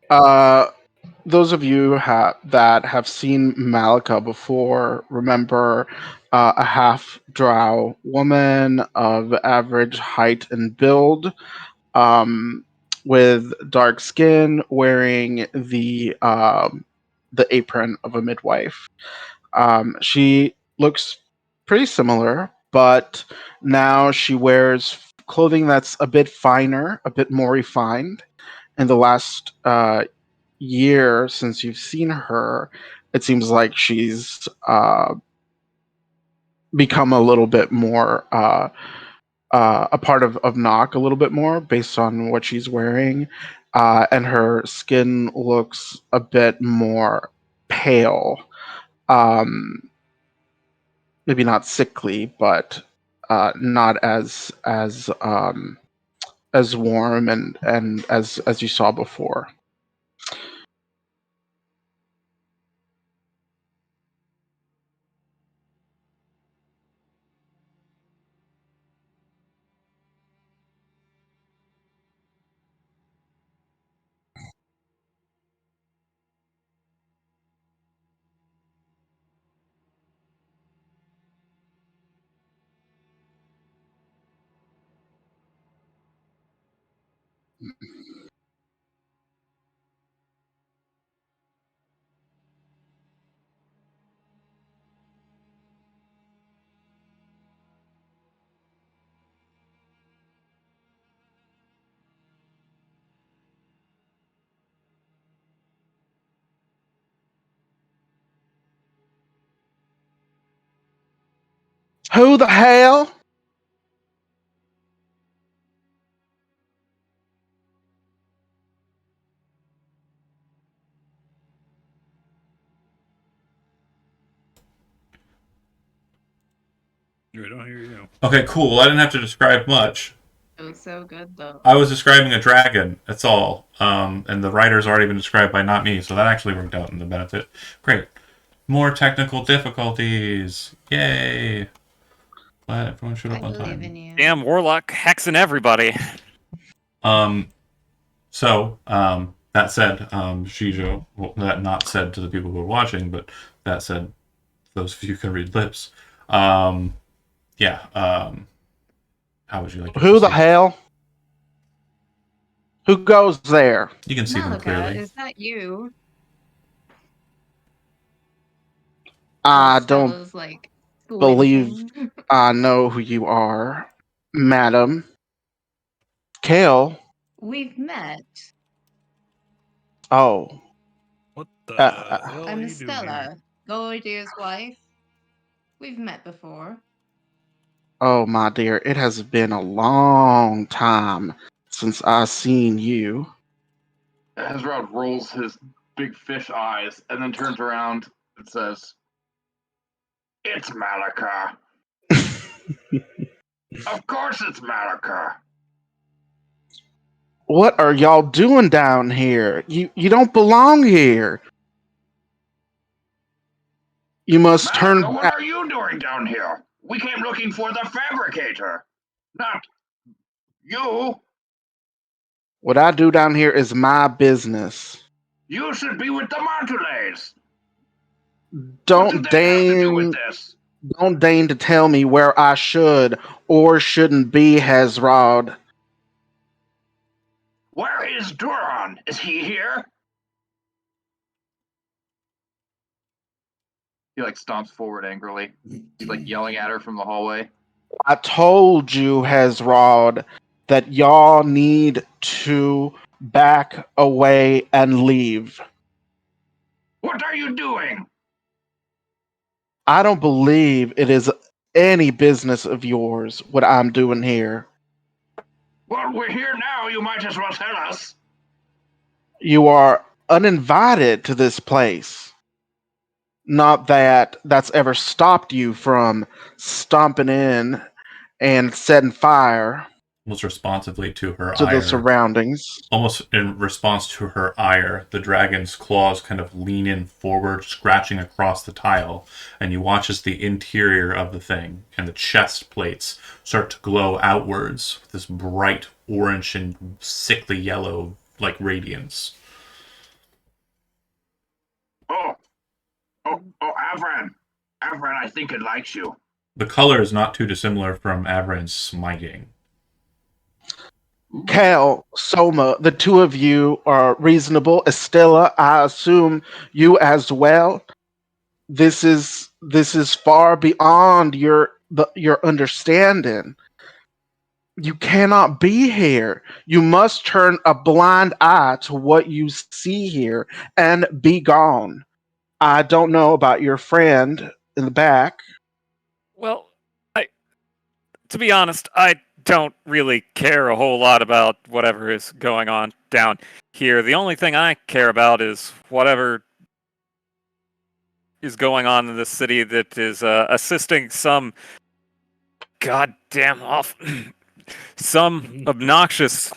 Uh, those of you that have seen Malika before remember a half drow woman of average height and build, um, with dark skin, wearing the apron of a midwife. She looks pretty similar, but now she wears clothing that's a bit finer, a bit more refined. In the last year since you've seen her, it seems like she's become a little bit more a part of Nock a little bit more based on what she's wearing. And her skin looks a bit more pale. Um, Maybe not sickly, but not as warm and as you saw before. Who the hell? I don't hear you. Okay, cool. Well, I didn't have to describe much. It was so good though. I was describing a dragon. That's all. And the writer's already been described by not me, so that actually worked out in the benefit. Great. More technical difficulties. Yay. Glad everyone showed I up on believe time. in you. Damn warlock hexing everybody. That said, Shijo, well, that not said to the people who are watching, but that said, those of you who can read lips. Yeah. How would you like to Who the proceed? hell? Who goes there? You can see them Malika, clearly. is that you? I don't Stella's like believe squinting. I know who you are, madam. Kale. We've met. Oh. What the hell are I'm you doing Stella, here? Goldia's wife. We've met before. Oh, my dear, it has been a long time since I've seen you. Hezrod rolls his big fish eyes and then turns around and says, "It's Malika. Of course it's Malika." What are y'all doing down here? You don't belong here. You must turn Malika, what back. are you doing down here? We came looking for the fabricator, not you. What I do down here is my business. You should be with the Montelets. What do Don't they have to do with deign this? don't deign to tell me where I should or shouldn't be, Hezrod. Where is Duran? Is he here? He stomps forward angrily. He's yelling at her from the hallway. I told you, Hezrod, that y'all need to back away and leave. What are you doing? I don't believe it is any business of yours what I'm doing here. Well, we're here now. You might as well tell us. You are uninvited to this place. Not that that's ever stopped you from stomping in and setting fire Almost responsively to her to the ire. surroundings. Almost in response to her ire, the dragon's claws kind of lean in forward, scratching across the tile, and you watch as the interior of the thing and the chest plates start to glow outwards with this bright orange and sickly yellow, radiance. Avran, I think it likes you. The color is not too dissimilar from Avran's smiting. Cal, Soma, the two of you are reasonable. Estella, I assume you as well. This is far beyond your understanding. You cannot be here. You must turn a blind eye to what you see here and be gone. I don't know about your friend in the back. Well, to be honest, I don't really care a whole lot about whatever is going on down here. The only thing I care about is whatever is going on in this city that is assisting some goddamn off some obnoxious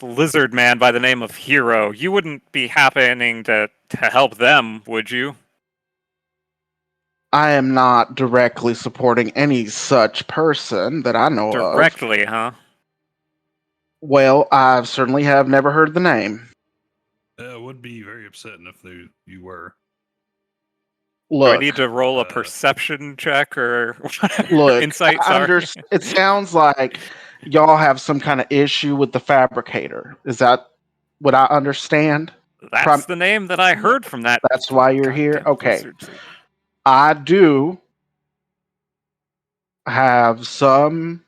lizard man by the name of Hero. You wouldn't be happening to help them, would you? I am not directly supporting any such person that I know of. Directly, huh? Well, I certainly have never heard the name. It would be very upsetting if you were. Do I Look, need to roll a perception check or look. insight? It sounds like y'all have some kind of issue with the fabricator. Is that what I understand? That's the name that I heard from that. That's why you're here? goddamn Okay. lizard. I do have some.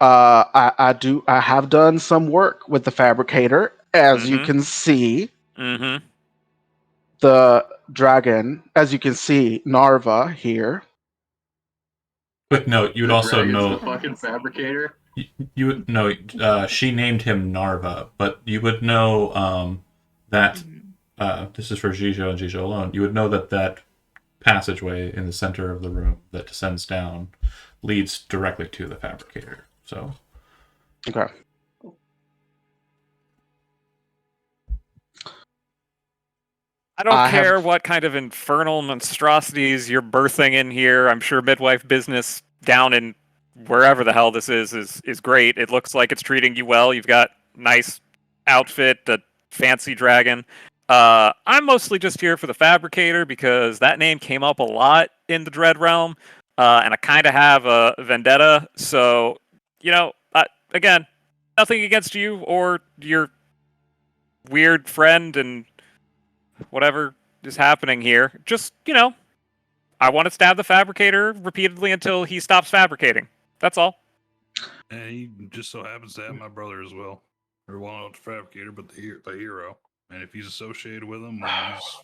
I have done some work with the fabricator, as you Mhm. can see. Mm-hmm. The dragon, as you can see, Narva here. Quick note: you would The also dragon's know the fucking fabricator. you would know she named him Narva, but you would know that this is for Jijo and Jijo alone. You would know that passageway in the center of the room that descends down leads directly to the fabricator. So, Okay. I don't I care have- what kind of infernal monstrosities you're birthing in here. I'm sure midwife business down in wherever the hell this is great. It looks like it's treating you well. You've got nice outfit, a fancy dragon. I'm mostly just here for the fabricator because that name came up a lot in the Dread Realm, and I kind of have a vendetta. So, again, nothing against you or your weird friend and whatever is happening here. Just, I want to stab the fabricator repeatedly until he stops fabricating. That's all. And he just so happens to have my brother as well. Or well, not the fabricator, but the hero. And if he's associated with him, then he's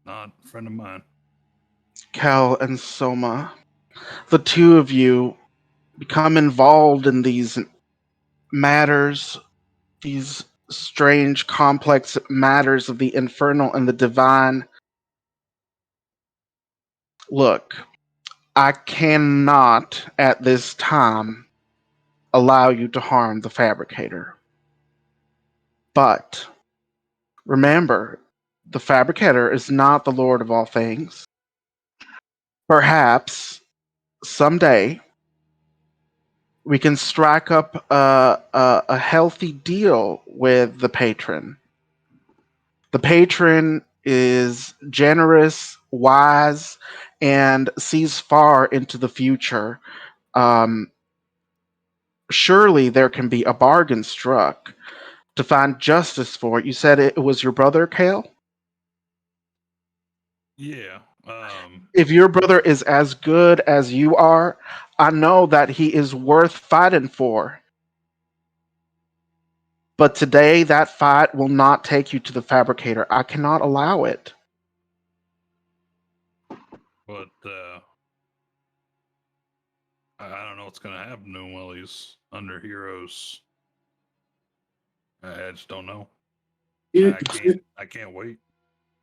not a friend of mine. Cal and Soma, the two of you become involved in these matters, these strange, complex matters of the infernal and the divine. Look, I cannot at this time allow you to harm the fabricator. But remember, the fabricator is not the Lord of all things. Perhaps someday we can strike up a healthy deal with the patron. The patron is generous, wise, and sees far into the future. Surely there can be a bargain struck to find justice for it. You said it was your brother, Kale? Yeah. If your brother is as good as you are, I know that he is worth fighting for. But today, that fight will not take you to the fabricator. I cannot allow it. But I don't know what's going to happen to him while he's under Heroes. I just don't know. I can't wait.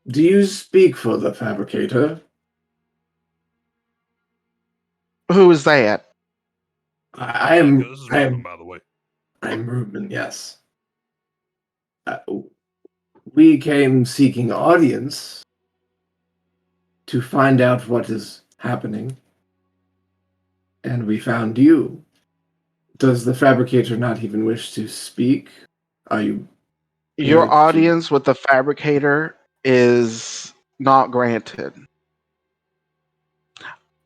Do you speak for the fabricator? Who is that? I am. This is Ruben, by the way. I'm Ruben. Yes. We came seeking audience to find out what is happening, and we found you. Does the fabricator not even wish to speak? Are you? Your audience with the fabricator is not granted.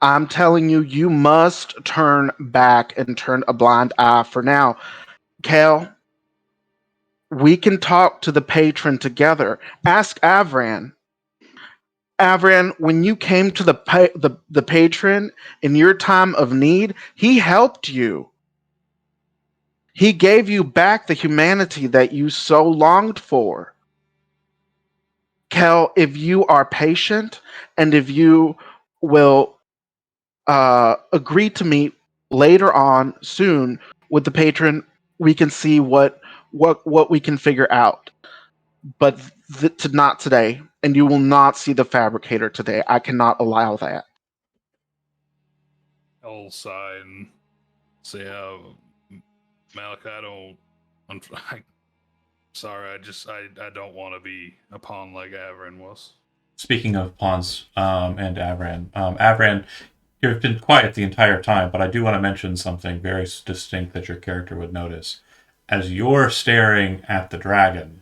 I'm telling you, you must turn back and turn a blind eye for now. Kel, we can talk to the patron together. Ask Avran. Avran, when you came to the patron in your time of need, he helped you. He gave you back the humanity that you so longed for. Kel, if you are patient and if you will agree to meet later on soon with the patron, we can see what we can figure out. But not today, and you will not see the fabricator today. I cannot allow that. I'll sigh and say, Malachi, I don't. Sorry, I don't want to be a pawn like Avran was. Speaking of pawns and Avran, Avran, you've been quiet the entire time, but I do want to mention something very distinct that your character would notice. As you're staring at the dragon's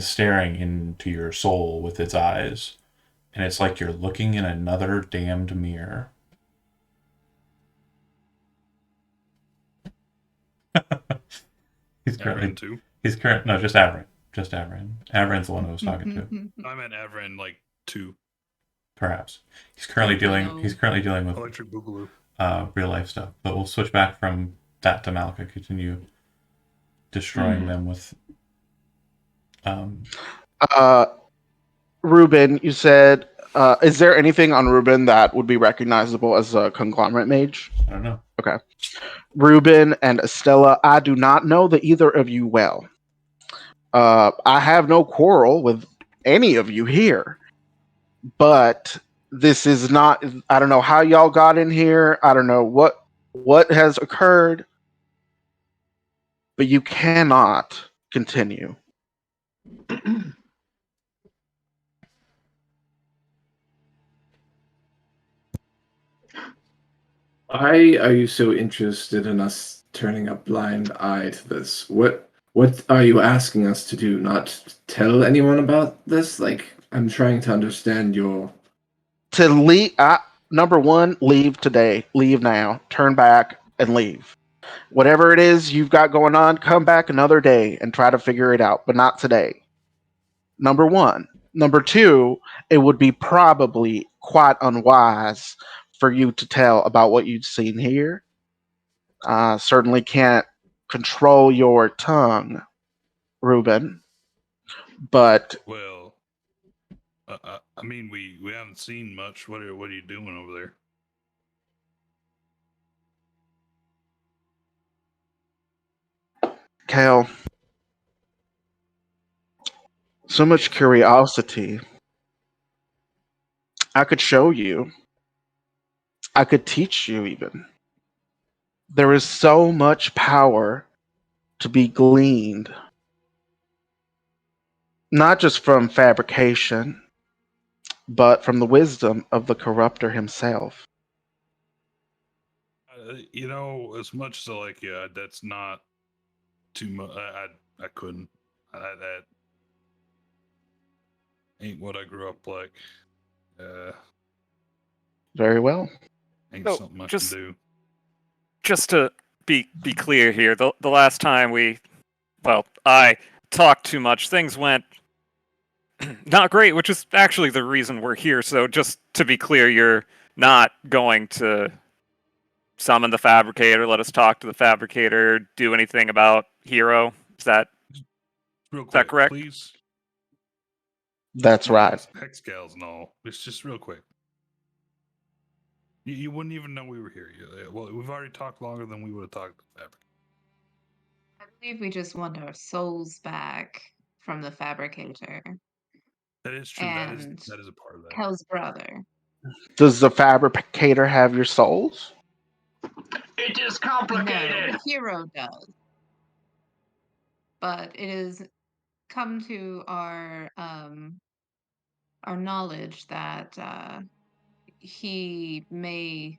staring into your soul with its eyes, and it's like you're looking in another damned mirror. He's Avran too. No, just Avran. Just Avran. Avran's the one who was talking to. I meant Avran like 2. Perhaps. He's currently dealing with Electric Boogaloo. real life stuff. But we'll switch back from that to Malika. Continue destroying them with Ruben, you said, is there anything on Ruben that would be recognizable as a conglomerate mage? I don't know. Okay. Ruben and Estella, I do not know the either of you well. I have no quarrel with any of you here, but this is not. I don't know how y'all got in here. I don't know what has occurred, but you cannot continue. Why are you so interested in us turning a blind eye to this? What are you asking us to do? Not tell anyone about this? Like, I'm trying to understand your... To leave, number one, leave today. Leave now. Turn back and leave. Whatever it is you've got going on, come back another day and try to figure it out, but not today. Number one. Number two, it would be probably quite unwise for you to tell about what you've seen here. Certainly can't control your tongue, Ruben. But Well, I mean, we haven't seen much. What are you doing over there? Kale, so much curiosity. I could show you. I could teach you even. There is so much power to be gleaned. Not just from fabrication, but from the wisdom of the corruptor himself. As much as I like you, that's not too much. I couldn't. That ain't what I grew up like. Very well. Ain't something I can do. Just to be clear here, the last time I talked too much, things went not great, which is actually the reason we're here. So just to be clear, you're not going to summon the fabricator, let us talk to the fabricator, do anything about Hero. Is that real quick, is that correct? Please. That's right. Hex gals and all. It's just real quick. You wouldn't even know we were here. Well, we've already talked longer than we would have talked to the fabricator. I believe we just want our souls back from the fabricator. That is true. And that is a part of that. Kel's brother. Does the fabricator have your souls? It is complicated. No, Hero does. But it has come to our knowledge that he may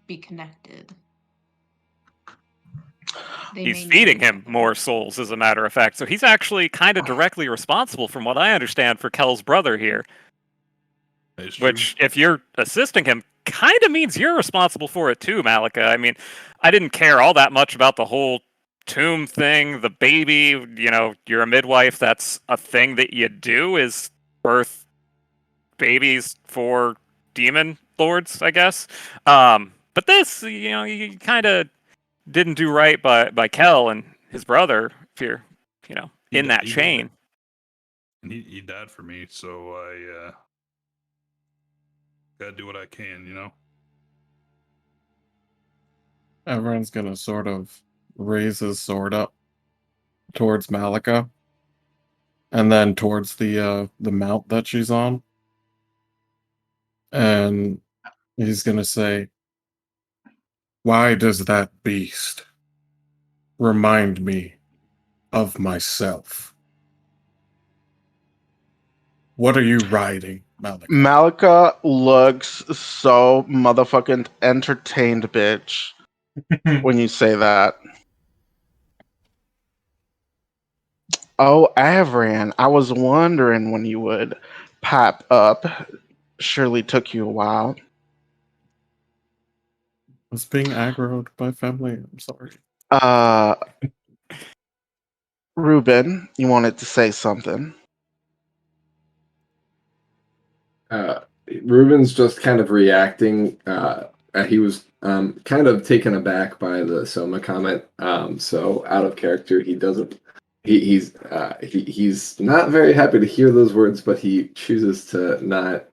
be connected. He's feeding him more souls, as a matter of fact. So he's actually kind of directly responsible, from what I understand, for Kel's brother here. It's true. Which, if you're assisting him, kind of means you're responsible for it too, Malika. I mean, I didn't care all that much about the whole tomb thing, the baby. You know, you're a midwife. That's a thing that you do, is birth babies for demon lords, I guess. But this, you know, you kind of didn't do right by Kel and his brother. If you're, you know, He in di- that he died. chain. And he died for me, so I gotta do what I can, you know. Everyone's gonna sort of raise his sword up towards Malika, and then towards the mount that she's on, and he's gonna say, "Why does that beast remind me of myself? What are you riding, Malika?" Malika looks so motherfucking entertained, bitch, when you say that. Oh, Avran, I was wondering when you would pop up. Surely took you a while. I was being aggroed by family. I'm sorry. Ruben, you wanted to say something. Ruben's just kind of reacting. He was kind of taken aback by the Soma comment. So out of character, he doesn't. He's not very happy to hear those words, but he chooses to not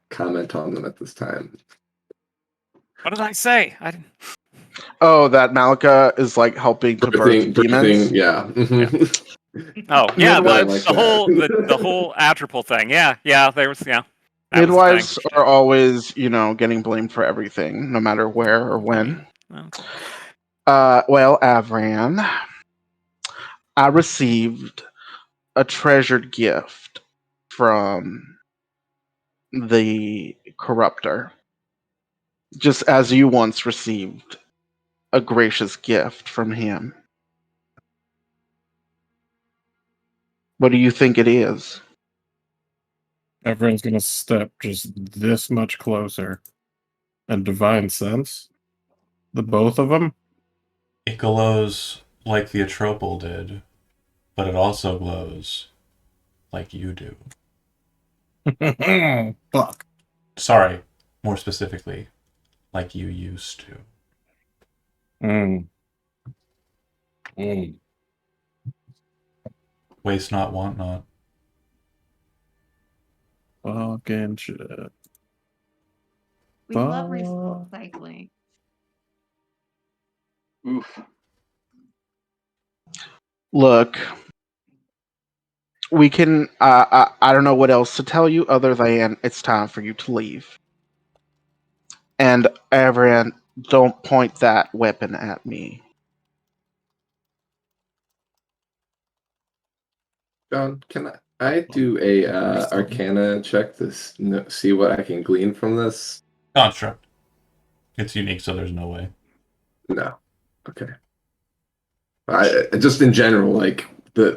comment on them at this time. What did I say? I didn't. Oh, that Malika is like helping to birth demons. Yeah. Oh, yeah, Midwives- the whole Atropal thing. Yeah, there was, yeah. that was the Midwives thing. are always, you know, getting blamed for everything, no matter where or when. Well, Well, Avran, I received a treasured gift from the corruptor, just as you once received a gracious gift from him. What do you think it is? Everyone's gonna step just this much closer, and divine sense the both of them. It glows like the Atropal did, but it also glows like you do. Fuck. Sorry, more specifically, like you used to. Mm. Waste not, want not. Fucking shit. We love Fuck. recycling. Oof. Look, we can. I don't know what else to tell you other than it's time for you to leave. And Avran, don't point that weapon at me. John, can I do a Arcana check to see what I can glean from this? Construct. It's unique, so there's no way. No. Okay. Just in general, like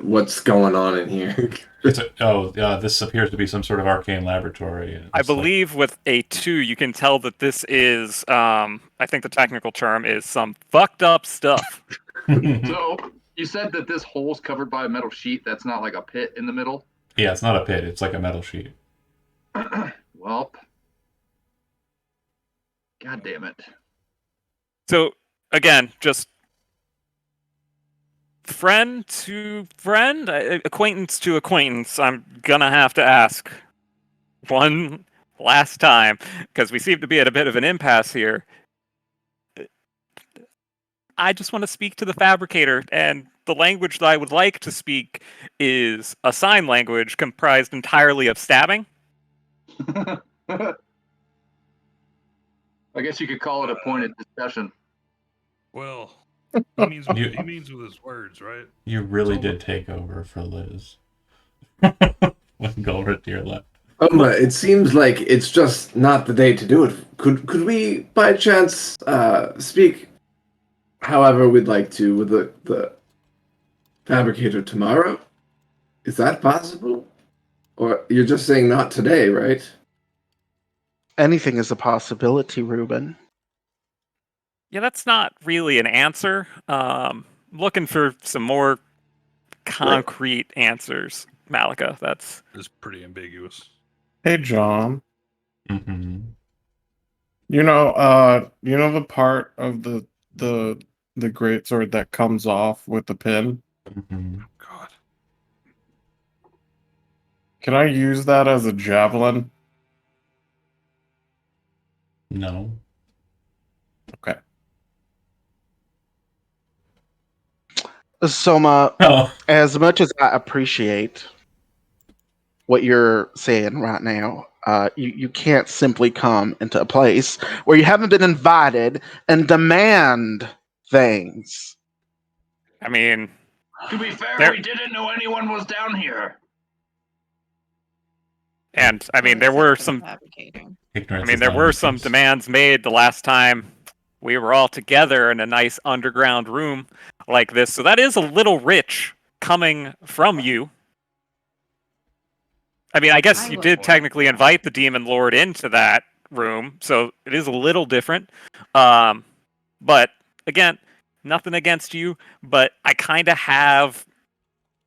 what's going on in here. This appears to be some sort of arcane laboratory. It's I like- believe with a 2, you can tell that this is, I think the technical term is some fucked up stuff. So you said that this hole's covered by a metal sheet. That's not like a pit in the middle. Yeah, it's not a pit. It's like a metal sheet. Well, god damn it. So, again, just friend to friend, acquaintance to acquaintance. I'm gonna have to ask one last time, because we seem to be at a bit of an impasse here. I just want to speak to the fabricator, and the language that I would like to speak is a sign language comprised entirely of stabbing. I guess you could call it a pointed discussion. Well, he means with his words, right? You really did take over for Liz. When Goldratir left. It seems like it's just not the day to do it. Could we, by chance, speak however we'd like to with the fabricator tomorrow? Is that possible? Or you're just saying not today, right? Anything is a possibility, Ruben. Yeah, that's not really an answer. Looking for some more concrete answers, Malika. That's It's pretty ambiguous. Hey, John. Mm-hmm. You know the part of the greatsword that comes off with the pin? Mm-hmm. God. Can I use that as a javelin? No. Okay. Soma, Oh. as much as I appreciate what you're saying right now, you can't simply come into a place where you haven't been invited and demand things. I mean, To be fair, There- we didn't know anyone was down here. and I mean, Well, there were except for the some. fabricator. Ignorance I mean, is there not were an some excuse. demands made the last time we were all together in a nice underground room like this. So that is a little rich coming from you. I mean, I guess I you would- did technically invite the demon lord into that room, so it is a little different. But again, nothing against you, but I kind of have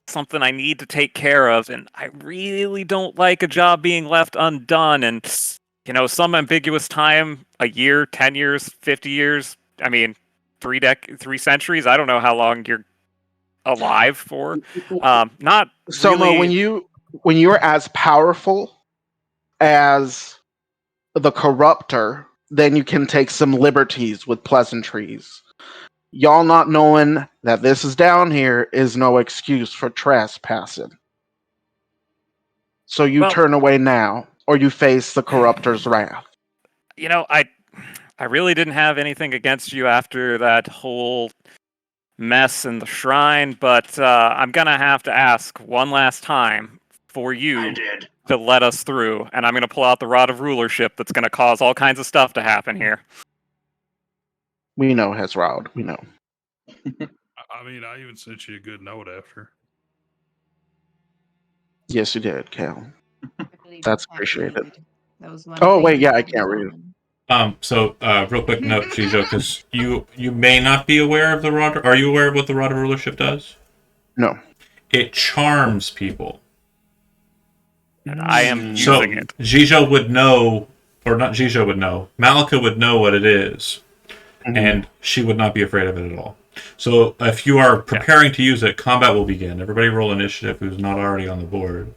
something I need to take care of, and I really don't like a job being left undone. And some ambiguous time, a year, 10 years, 50 years. I mean, 3 centuries. I don't know how long you're alive for. Not Soma, really. when you're as powerful as the corruptor, then you can take some liberties with pleasantries. Y'all not knowing that this is down here is no excuse for trespassing. So you Well- turn away now, or you face the corruptor's wrath. I really didn't have anything against you after that whole mess in the shrine, but I'm gonna have to ask one last time for I you did. to let us through, and I'm gonna pull out the rod of rulership that's gonna cause all kinds of stuff to happen here. We know, Hezrod. We know. I mean, I even sent you a good note after. Yes, you did, Cal. I believe That's you can't appreciated. read. That was one Oh, thing wait, you yeah, I said can't was read it. on. So, real quick note, Shijo, because you may not be aware of the rod. Are you aware of what the rod of rulership does? No. It charms people. And I am So using it. Jijo would know, or not Jijo would know. Malika would know what it is, Mhm. and she would not be afraid of it at all. So if you are preparing to use it, combat will begin. Everybody roll initiative who's not already on the board.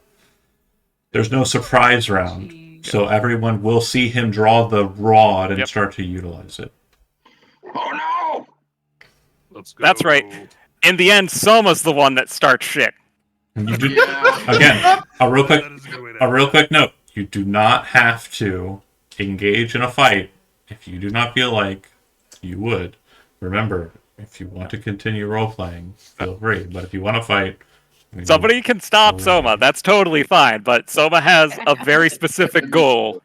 There's no surprise round, Jeez. so everyone will see him draw the rod and Yep. start to utilize it. Oh no! Let's go. That's right. In the end, Soma's the one that starts shit. You do, Yeah. again, a real quick That is a good way to A real quick note: you do not have to engage in a fight if you do not feel like you would. Remember, if you want to continue role playing, feel free. But if you want to fight, Somebody can stop Soma. That's totally fine. But Soma has a very specific goal.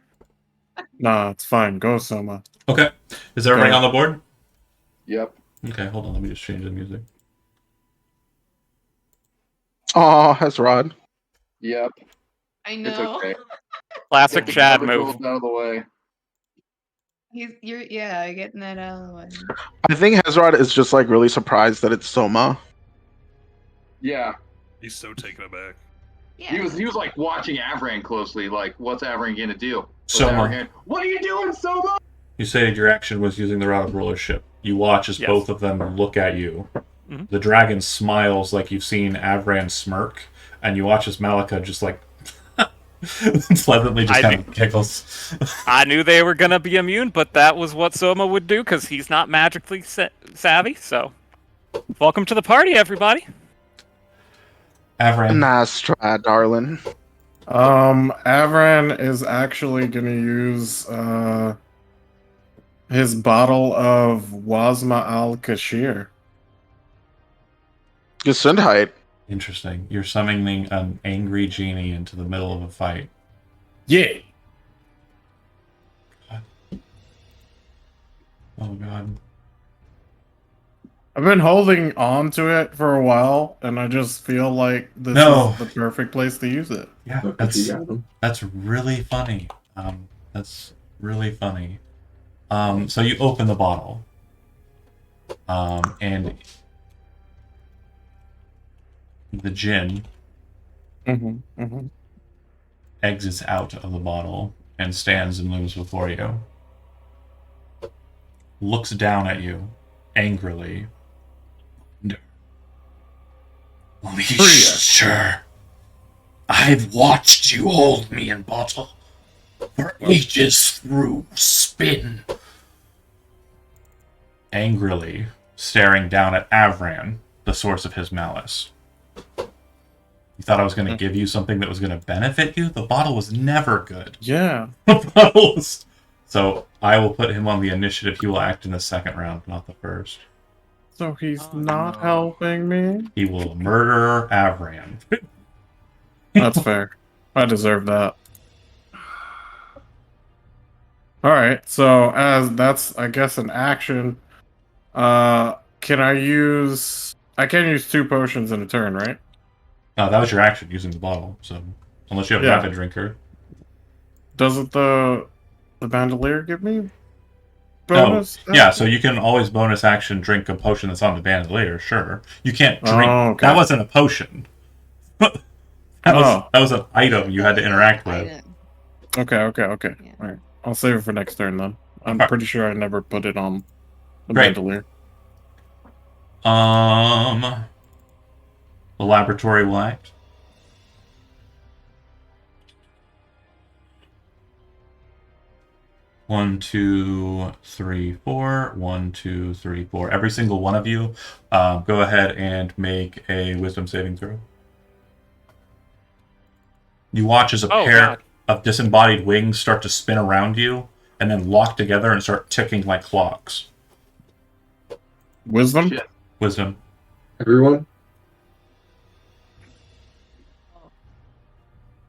Nah, it's fine. Go, Soma. Okay. Is everybody Go. on the board? Yep. Okay, hold on. Let me just change the music. Oh, Hezrod. Yep. I It's know. okay. Classic Get the Chad garbage move. rolls out of the way. You're getting that out of the way. I think Hezrod is just like really surprised that it's Soma. Yeah. He's so taken aback. Yeah. He was like watching Avran closely, like, what's Avran gonna do? What's Soma. Avran gonna- What are you doing, Soma? You said your action was using the rod of rulership. You watch as Yes. both of them look at you. Mhm. The dragon smiles like you've seen Avran smirk, and you watch as Malika just like pleasantly just I kind of giggles. I knew they were going to be immune, but that was what Soma would do because he's not magically savvy. So, welcome to the party, everybody. Avran, Nice try, darling. Avran is actually gonna use his bottle of Wazma al Kashir. Gesundheit. interesting. You're summoning an angry genie into the middle of a fight. Yeah. Oh god. I've been holding on to it for a while, and I just feel like this No. is the perfect place to use it. Yeah, Look at you, that's Adam. that's really funny. That's really funny. So you open the bottle, and the gin exits out of the bottle and stands and looms before you. Looks down at you angrily. Sure. I've watched you hold me in bottle for ages through spin. Angrily staring down at Avran, the source of his malice. You thought I was going to give you something that was going to benefit you? The bottle was never good. Yeah. The bottle was... So I will put him on the initiative. He will act in the second round, not the first. So he's not helping me? He will murder Avran. That's fair. I deserve that. Alright, so as that's, I guess, an action, can I use... I can use 2 potions in a turn, right? No, that was your action, using the bottle, so... Unless you have a rapid drinker. Doesn't the bandolier give me bonus? Oh, yeah, so you can always bonus action drink a potion that's on the bandolier, sure. You can't drink... Oh, okay. That wasn't a potion. that was an item you had to interact with. Okay. Yeah. Alright. I'll save it for next turn then. I'm Alright. pretty sure I never put it on the Great. bandolier. The laboratory will act. One, two, three, four. 1, 2, 3, 4. Every single one of you, go ahead and make a wisdom saving throw. You watch as a pair of disembodied wings start to spin around you, and then lock together and start ticking like clocks. Wisdom? Shit. Wisdom. Everyone?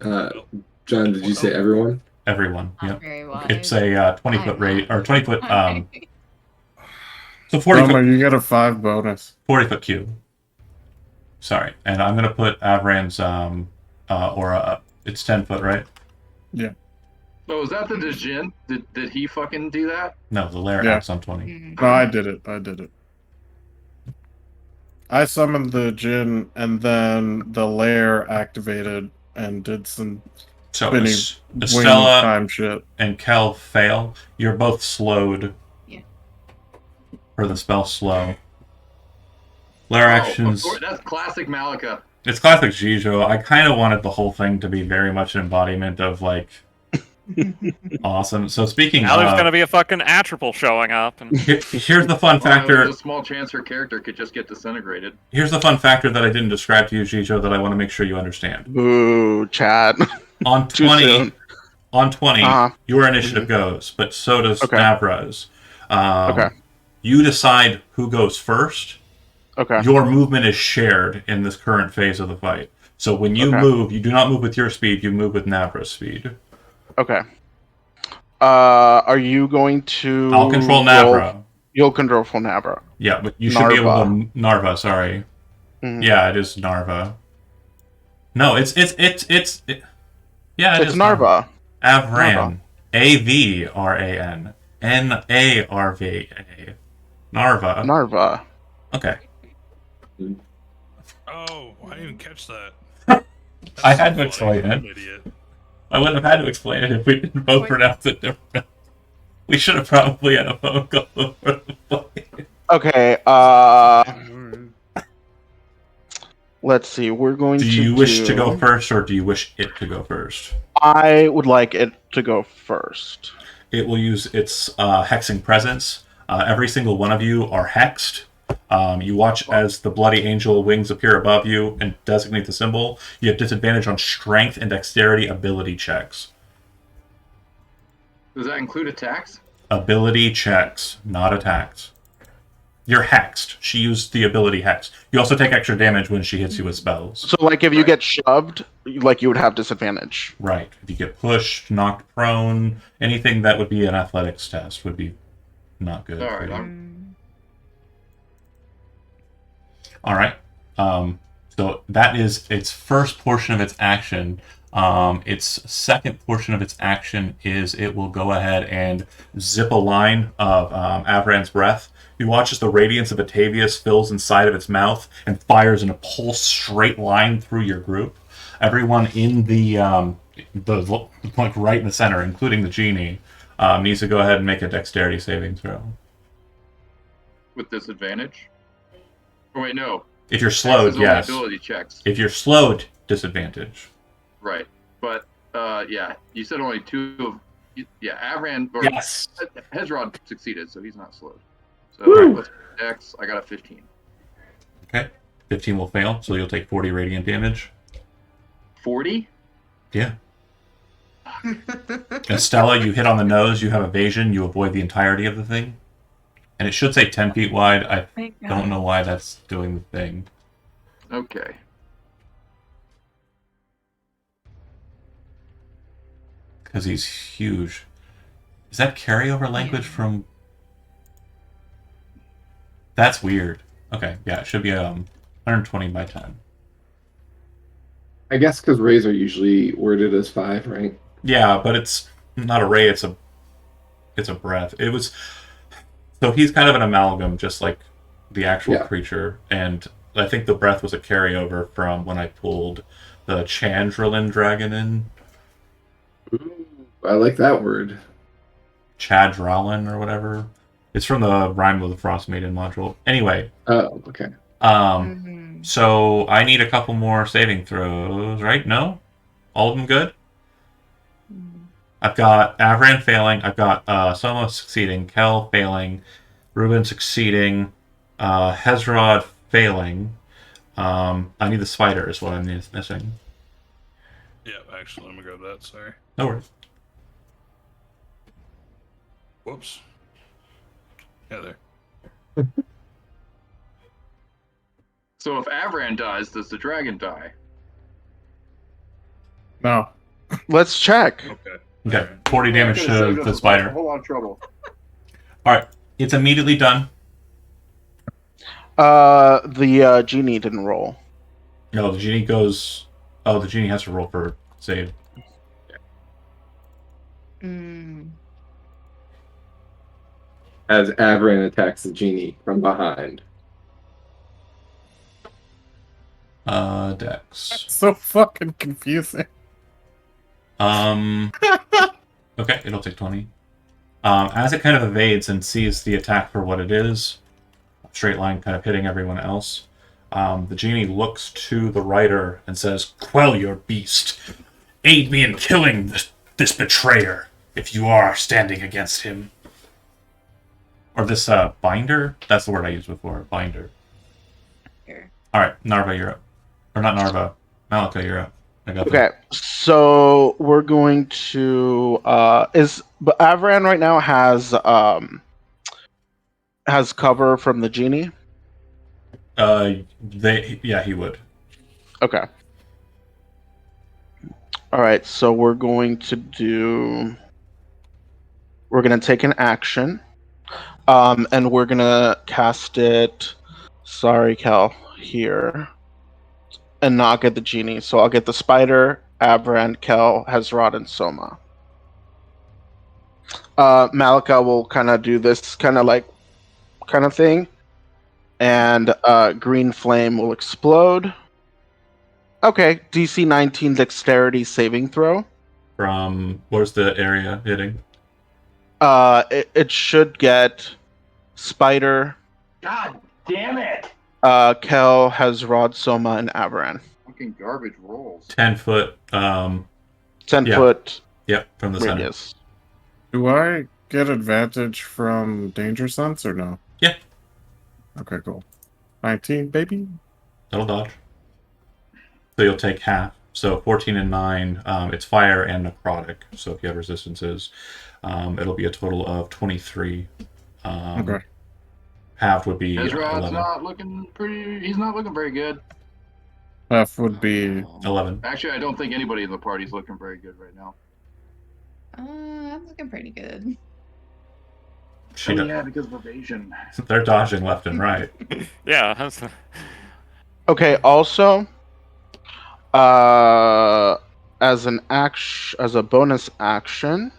John, did you say everyone? Everyone. Not Yep. very wise. It's a 20-foot I'm rate, not. or 20-foot, so 40 Roma, foot, you get a 5 bonus. 40-foot cube. Sorry, and I'm gonna put Avran's aura up. It's 10 foot, right? Oh, was that the Djinn? Did he fucking do that? No, the lair Yeah. acts on 20. Mhm. No, I did it. I summoned the djinn, and then the lair activated and did some So spinning wing Estella time shit. and Kel fail. You're both slowed. Yeah. For the spell slow. Lair Oh, actions. of course, that's classic Malika. It's classic Jijo. I kind of wanted the whole thing to be very much an embodiment of, like, awesome. So speaking Now there's of... gonna be a fucking Atripal showing up. And... Here's the fun Well, factor. there's a small chance her character could just get disintegrated. Here's the fun factor that I didn't describe to you, Jijo, that I want to make sure you understand. Boo, Chad. On Too 20, soon. on 20, Uh-huh. your initiative goes, but so does Okay. Navra's. Okay. You decide who goes first. Okay. Your movement is shared in this current phase of the fight. So when you Okay. move, you do not move with your speed, you move with Navra's speed. Okay. Are you going to? I'll control Navra. You'll control Navra. Yeah, but you should be able Narva. to... Narva, sorry. Mhm. Yeah, it is Narva. No, yeah, it It's is Narva. Avran. Avran. Narva. Narva. Narva. Okay. Oh, I didn't even catch that. I had to That's explain funny. it. I'm an idiot. I wouldn't have had to explain it if we didn't both pronounce it different. We should have probably had a phone call over the phone. Okay. Let's see. We're going to. Do you wish to go first, or do you wish it to go first? I would like it to go first. It will use its hexing presence. Every single one of you are hexed. You watch as the bloody angel wings appear above you and designate the symbol. You have disadvantage on strength and dexterity ability checks. Does that include attacks? Ability checks, not attacks. You're hexed. She used the ability hex. You also take extra damage when she hits you with spells. So, like, if you get shoved, like, you would have disadvantage. Right. If you get pushed, knocked prone, anything that would be an athletics test would be not good. All right, All right. So that is its first portion of its action. Its second portion of its action is it will go ahead and zip a line of Avran's breath. You watch as the radiance of Atavius fills inside of its mouth and fires in a pulse straight line through your group. Everyone in the like right in the center, including the genie, needs to go ahead and make a dexterity saving throw. With disadvantage? Oh wait, no. If you're This slowed, is only yes. ability checks. If you're slowed, disadvantage. Right. But yeah, you said only two of Avran or Yes. Hezrod succeeded, so he's not slowed. So Woo! let's Dex. I got a 15. Okay. 15 will fail, so you'll take 40 radiant damage. 40? Yeah. Estella, you hit on the nose, you have evasion, you avoid the entirety of the thing. And it should say 10 feet wide. I Thank God. don't know why that's doing the thing. Okay. Because he's huge. Is that carryover language from... That's weird. Okay, yeah, it should be 120 by 10. I guess because rays are usually worded as 5, right? Yeah, but it's not a ray, it's a breath. It was... So he's kind of an amalgam, just like the actual Yeah. creature. And I think the breath was a carryover from when I pulled the Chandrillin dragon in. Ooh, I like that word. Chadralin or whatever. It's from the Rime of the Frost Maiden module. Anyway, Oh, okay. Mhm. so I need a couple more saving throws, right? No? All of them good? Mm. I've got Avran failing. I've got Soma succeeding. Kel failing. Ruben succeeding. Hezrod failing. I need the spider is what I'm missing. Yeah, actually, let me grab that. Sorry. No worries. Whoops. Yeah, there. So if Avran dies, does the dragon die? No. Let's check. Okay. Okay, Alright. 40 damage Could've saved to us the a spider. whole lot of trouble. Alright, it's immediately done. The genie didn't roll. No, the genie goes... Oh, the genie has to roll for save. Mm. As Avran attacks the genie from behind. Dex. So fucking confusing. Okay, it'll take 20. As it kind of evades and sees the attack for what it is, straight line kind of hitting everyone else, the genie looks to the rider and says, "Quell your beast. Aid me in killing this betrayer, if you are standing against him." Or this binder? That's the word I used before, binder. Here. Alright, Narva, you're up. Or not Narva, Malika, you're up. I got Okay, so we're going to but Avran right now has cover from the genie. He would. Okay. All right, so we're going to take an action, and we're gonna cast it. Sorry, Cal, here, and not get the genie. So I'll get the spider, Avran, Kel, Hezrod, and Soma. Malika will kind of do this kind of thing, and green flame will explode. Okay, DC 19 dexterity saving throw. From where's the area hitting? It should get spider, God damn it! Kel, Hezrod, Soma, and Avran. Fucking garbage rolls. 10 foot. 10 Yeah. foot Yep, from the center. radius. Do I get advantage from danger sense or no? Yeah. Okay, cool. 19, baby. That'll dodge. So you'll take half. So 14 and 9, it's fire and necrotic. So if you have resistances, it'll be a total of 23. Okay. Half would be Hezrod's 11. not looking pretty. He's not looking very good. Half would be 11. Actually, I don't think anybody in the party's looking very good right now. I'm looking pretty good. She Yeah, because of evasion. They're dodging left and right. Yeah. Okay, also, as an action, as a bonus action,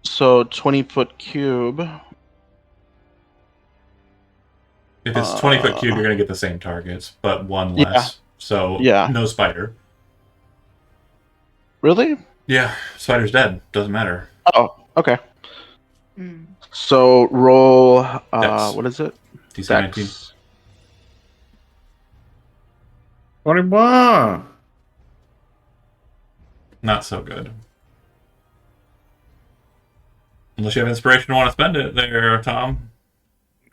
so 20-foot cube. If it's 20-foot cube, you're gonna get the same targets, but one Yeah. less. So Yeah. no spider. Really? Yeah, spider's dead. Doesn't matter. Oh, okay. Mm. So roll. Dex. What is it? DC 19. Dex. 21. Not so good. Unless you have inspiration and want to spend it there, Tom.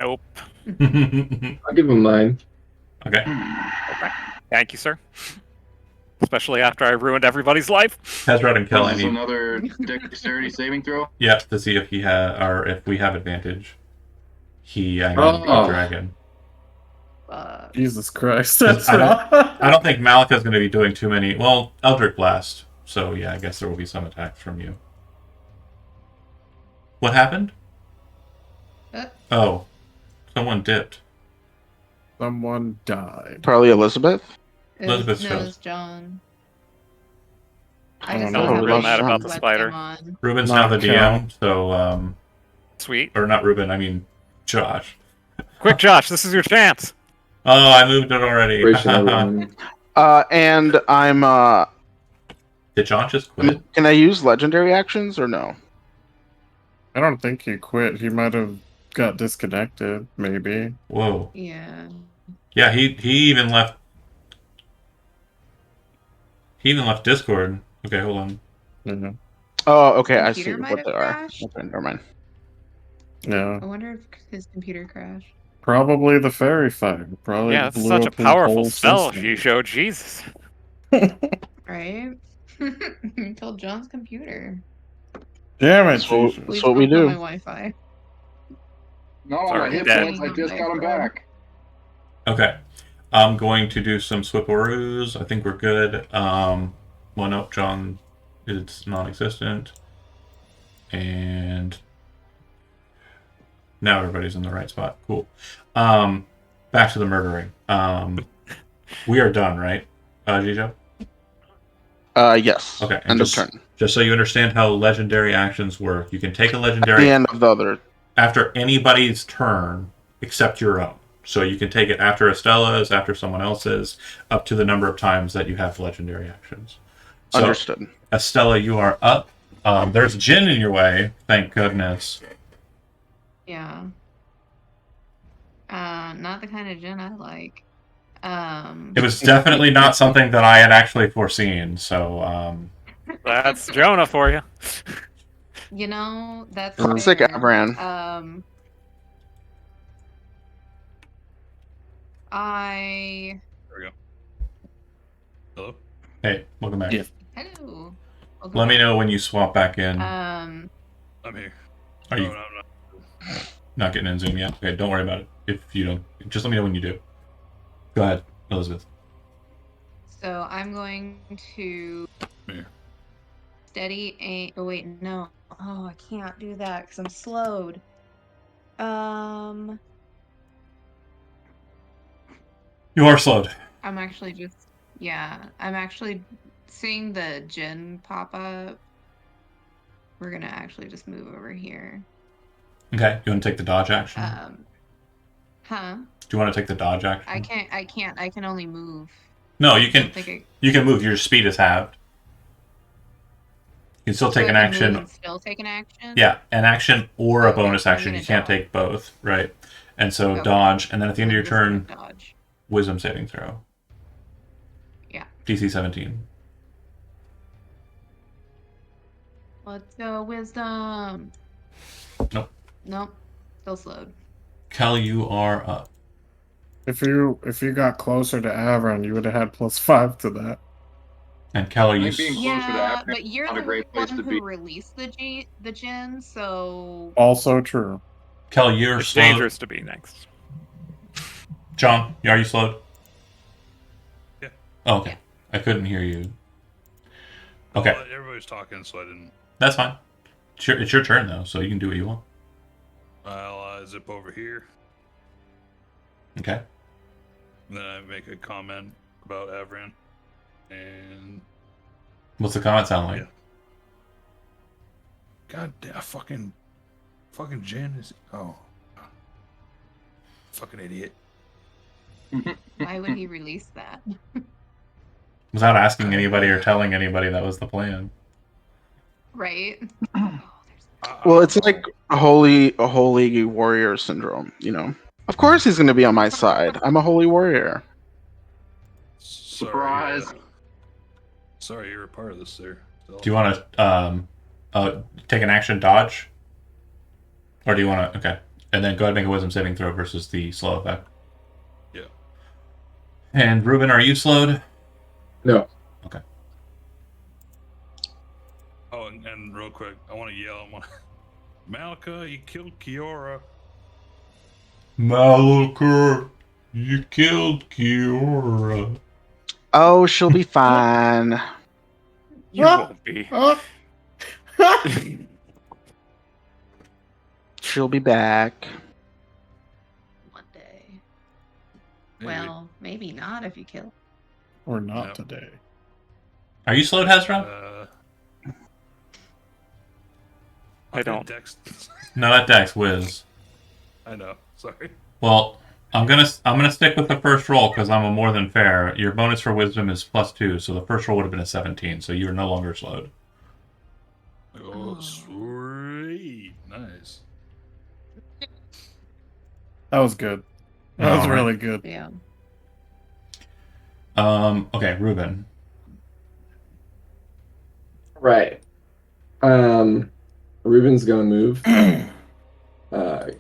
Nope. Okay. I'll give him mine. Thank you, sir. Especially after I ruined everybody's life. Hezrod and Kel, I This is need another dexterity saving throw. to see if he or if we have advantage. I mean, Oh. the dragon. Fuck. Jesus Christ. That's I don't think Malika's going to be doing too many. Well, Eldritch Blast. So yeah, I guess there will be some attacks from you. What happened? Oh, someone dipped. Someone died. Probably Elizabeth. Elizabeth No, chose. it's John. I I don't just know. don't have Real my mad about the webcam spider. on. Ruben's Not now the Kel. DM, so Sweet. or not Ruben. I mean Josh. Quick, Josh, this is your chance. Oh, I moved it already. Inspiration, everyone. And I'm. Did Josh just quit? Can I use legendary actions or no? I don't think he quit. He might have got disconnected, maybe. Whoa. Yeah. Yeah, he even left. He even left Discord. Okay, hold on. Yeah. Oh, okay. I see Computer might what have they are. crashed. Okay, never mind. Yeah. I wonder if his computer crashed. Probably the fairy fire. Probably Yeah, it's blew such a up his powerful whole spell, system. Shisho. Jesus. Right? Until John's computer. Damn it, So- Jesus. Please what we don't kill do. my Wi-Fi. No, Sorry, my hit Dad. points. I just got them back. Okay. I'm going to do some Swipperoos. I think we're good. Well, nope, John is non-existent. And now everybody's in the right spot. Cool. Back to the murdering. We are done, right, Jijo? Yes. Okay, and End of just- turn. Just so you understand how legendary actions work, you can take a At legendary the end of the other. after anybody's turn except your own. So you can take it after Estella's, after someone else's, up to the number of times that you have legendary actions. So, Understood. Estella, you are up. There's Jin in your way, thank goodness. Yeah. Not the kind of gin I like. It was definitely not something that I had actually foreseen. So, That's Jonah for you. You know, that's Classic fair. Abran. I There we go. Hello? hey, welcome back. Yeah. hello. Welcome Let me back. know when you swap back in. Um, I'm here. Are No, you no, I'm not. not getting in Zoom yet? Okay, don't worry about it. If you don't, just let me know when you do. Go ahead, Elizabeth. so I'm going to Here. steady aim. Oh wait, no. Oh, I can't do that because I'm slowed. You are slowed. I'm actually just I'm actually seeing the gin pop up. We're gonna actually just move over here. Okay, you want to take the dodge action? Huh? Do you want to take the dodge action? I can't. I can only move. No, you I can. don't think I- You can move. Your speed is halved. You can still so take I an can move action. and still take an action. Yeah, an action or a Okay, bonus I'm action. gonna You can't dodge. take both, right? And so Okay. dodge, and then at the end of I'm your just gonna turn, dodge. wisdom saving throw. Yeah. DC 17. Let's go, wisdom. Nope. Nope. Still slowed. Kel, you are up. If you got closer to Avron, you would have had +5 to that. And Kel, I you. think being closer to Yeah, Avron but you're not a the great place one to who be. released the gin, so Also true. Kel, you're It's slowed. dangerous to be next. John, are you slowed? Yeah. Oh, okay. I couldn't hear you. Well, Okay, everybody's talking, so I didn't. that's fine. It's your turn though, so you can do what you want. I'll zip over here. Okay. And then I make a comment about Avran. And What's the comment sound like? Yeah. God damn, fucking Jen is. Oh. Fucking idiot. Why would he release that? Without asking anybody or telling anybody that was the plan. Right? Well, it's like a holy warrior syndrome, you know. Of course he's going to be on my side. I'm a holy warrior. Surprise. Sorry, you're a part of this, sir. So, Do you want to take an action dodge? Or do you want to... Okay. And then go ahead and make a wisdom saving throw versus the slow effect. Yeah. And Ruben, are you slowed? No. Okay. Oh, and real quick, I want to yell. Malika, you killed Kiora. Malika, you killed Kiora. Oh, she'll be fine. You won't be. She'll be back. One day. Maybe. Well, maybe not if you kill. Or not No. today. Are you slowed, Hezron? I don't. Dex. No, that Dex whiz. I know. Sorry. Well, I'm gonna stick with the first roll because I'm a more than fair. Your bonus for wisdom is +2, so the first roll would have been a 17, so you are no longer slowed. Oh, sweet. Nice. That was good. That was Alright. really good. Yeah. Okay, Ruben. Right. Ruben's gonna move. Right.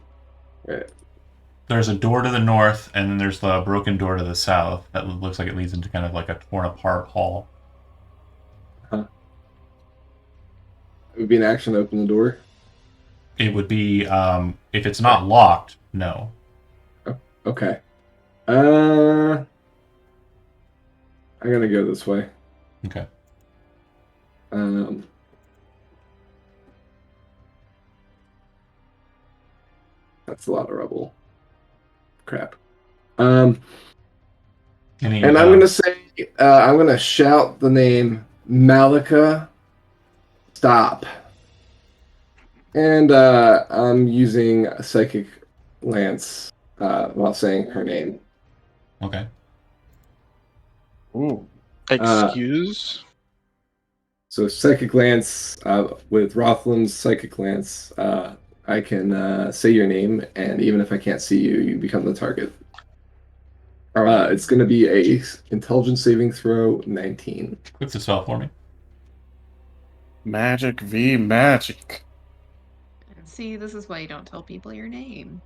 There's a door to the north, and then there's the broken door to the south that looks like it leads into kind of like a torn apart hall. It would be an action to open the door. It would be if it's not locked, no. Okay. I'm gonna go this way. Okay. That's a lot of rubble. Crap. Any, And I'm gonna say, I'm gonna shout the name Malika. Stop. And I'm using a psychic lance while saying her name. Okay. Ooh. Excuse? So psychic lance with Rothland's psychic lance, I can say your name, and even if I can't see you, you become the target. It's going to be a intelligence saving throw 19. Quick to spell for me. Magic v magic. See, this is why you don't tell people your name.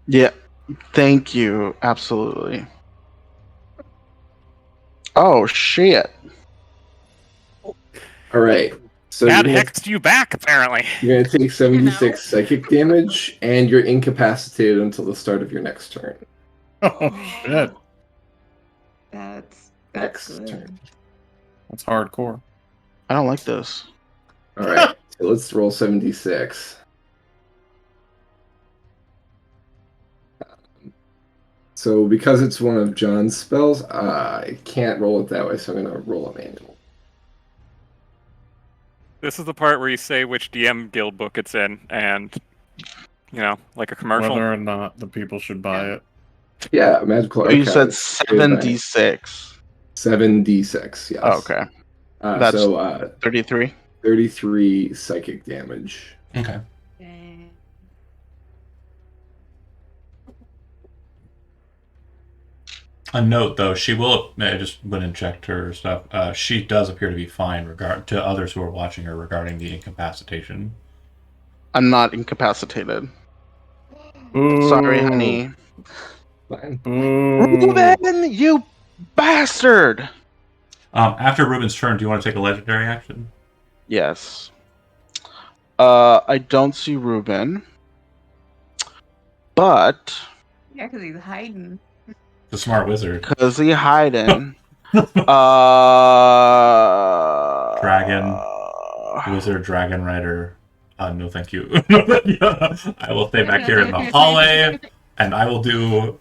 Yeah. Thank you. Absolutely. Oh, shit. All right. So That you're hexed you back, apparently. going to take 76 psychic damage, and you're incapacitated until the start of your next turn. Oh shit. That's Next good. turn. That's hardcore. I don't like this. All right. So let's roll 76. So because it's one of John's spells, I can't roll it that way, so I'm going to roll a manual. This is the part where you say which DM guild book it's in, and like a commercial. Whether or not the people should buy it. Yeah, magical Oh, you said archive. 7d6. 7d6, yes. Oh, okay. That's- So 33. 33 psychic damage. Okay. Dang. A note, though, she will. I just went and checked her stuff. She does appear to be fine to others who are watching her regarding the incapacitation. I'm not incapacitated. Ooh. Sorry, honey. Fine. Ooh. Ruben, you bastard! After Ruben's turn, do you want to take a legendary action? Yes. I don't see Ruben. But, Yeah, because he's hiding. The smart wizard. because he hiding, Dragon. Wizard, dragon rider, No, thank you. I will stay back here in the hallway, and I will do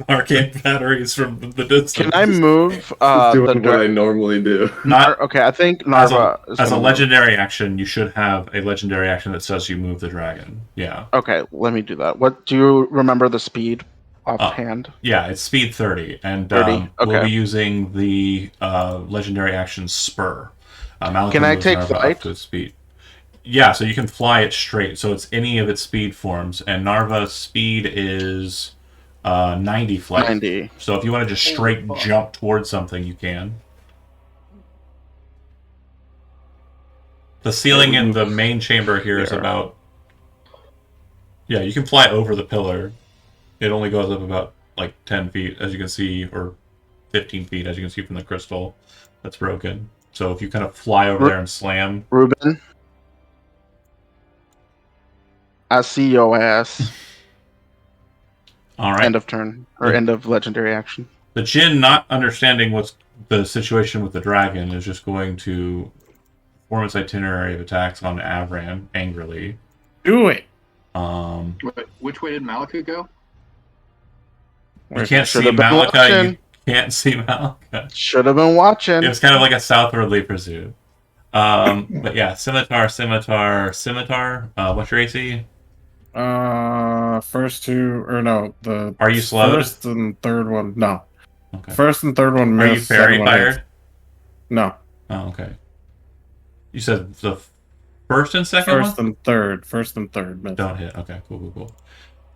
arcane batteries from the distance. Can I move Just the doing what I normally do. Not Okay, I think as Narva a, is as a gonna move. legendary action. You should have a legendary action that says you move the dragon. Yeah, Okay, let me do that. What do you remember the speed offhand? yeah. It's speed 30, and 30, we'll okay. be using the legendary action spur. Malika Can I moves take Narva up flight? to its speed. Yeah, so you can fly it straight. So it's any of its speed forms, and Narva's speed is 90 flight. 90. So if you want to just straight jump towards something, you can. The ceiling in the main chamber here is Here. about... Yeah, you can fly over the pillar. It only goes up about, like, 10 feet, as you can see, or 15 feet, as you can see from the crystal that's broken. So if you kind of fly over there and slam... Ruben, I see your ass. All right. End of turn, or end of legendary action. The Jinn, not understanding what's the situation with the dragon, is just going to form its itinerary of attacks on Avran angrily. Do it. Wait, which way did Malika go? You can't see Should've been Malika. watching. You can't see Malika. Should have been watching. It was kind of like a southwardly pursuit. But yeah, scimitar. What's your AC? First two, or no, the Are you slowed? first and third one, no. Okay. First and third one Are you missed. fairy second one hit. fired? No. Oh, okay. You said the first and second First one? and third. First and third missed. Don't hit. Okay, cool.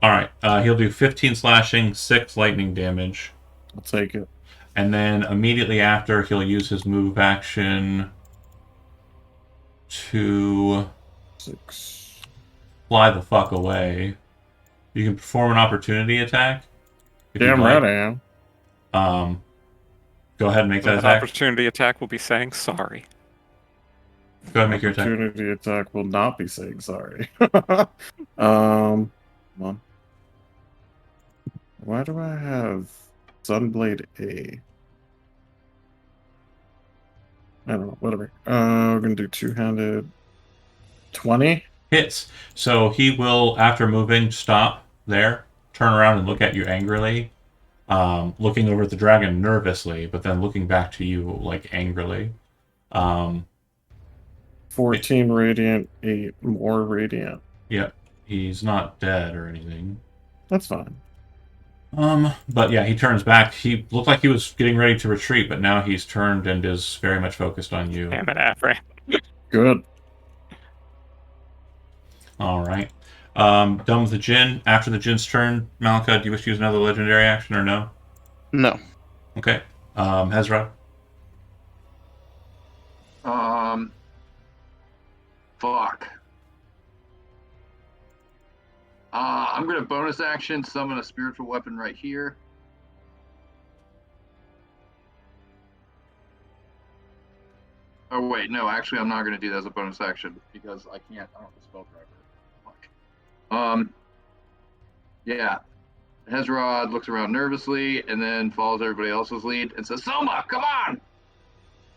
All right. He'll do 15 slashing, 6 lightning damage. I'll take it. And then immediately after, he'll use his move action to 6. fly the fuck away. You can perform an opportunity attack. if Damn you'd right like. I am. Go ahead and make that An attack. opportunity attack will be saying sorry. Go ahead and make your attack. Opportunity attack will not be saying sorry. Come on. Why do I have Sunblade A? I don't know, whatever. We're gonna do two-handed 20. Hits. So he will, after moving, stop there, turn around and look at you angrily, looking over at the dragon nervously, but then looking back to you like angrily. 14 radiant, 8 more radiant. Yep, he's not dead or anything. That's fine. But yeah, he turns back. He looked like he was getting ready to retreat, but now he's turned and is very much focused on you. Damn it, Afra. Good. All right. Done with the Jinn. After the Jinn's turn, Malika, do you wish to use another legendary action or no? No. Okay. Hezra. Fuck. I'm gonna bonus action summon a spiritual weapon right here. Oh wait, no, actually I'm not gonna do that as a bonus action because I don't have the spell driver. Fuck. Yeah. Hezrod looks around nervously and then follows everybody else's lead and says, Soma, come on!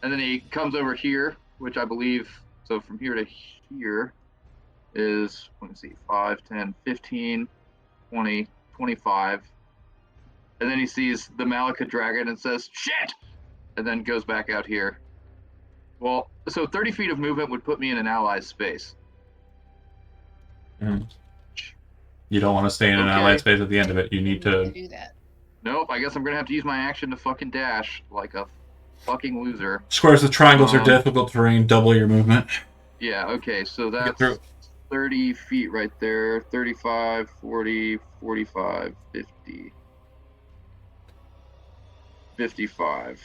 And then he comes over here, which I believe, so from here to here is, let me see, 5, 10, 15, 20, 25. And then he sees the Malika dragon and says, shit! And then goes back out here. Well, so 30 feet of movement would put me in an ally's space. You don't want to stay in an Okay. allied space at the end of it. You need to... do that. Nope, I guess I'm gonna have to use my action to fucking dash like a fucking loser. Squares with triangles are difficult terrain. Double your movement. Yeah, okay, so Get that's through. 30 feet right there. 35, 40, 45, 50. 55.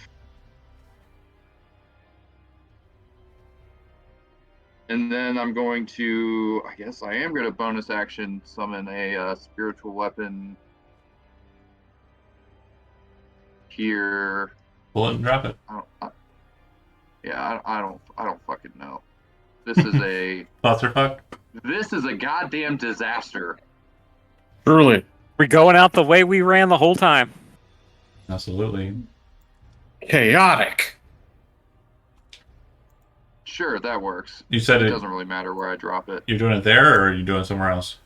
And then I'm going to, I guess I am going to bonus action summon a spiritual weapon here. Pull it and drop it. I don't fucking know. This is a Thoughts are fucked. this is a goddamn disaster. Truly. We going out the way we ran the whole time. Absolutely. Chaotic. Sure, that works. You said It it. doesn't really matter where I drop it. You're doing it there, or are you doing it somewhere else?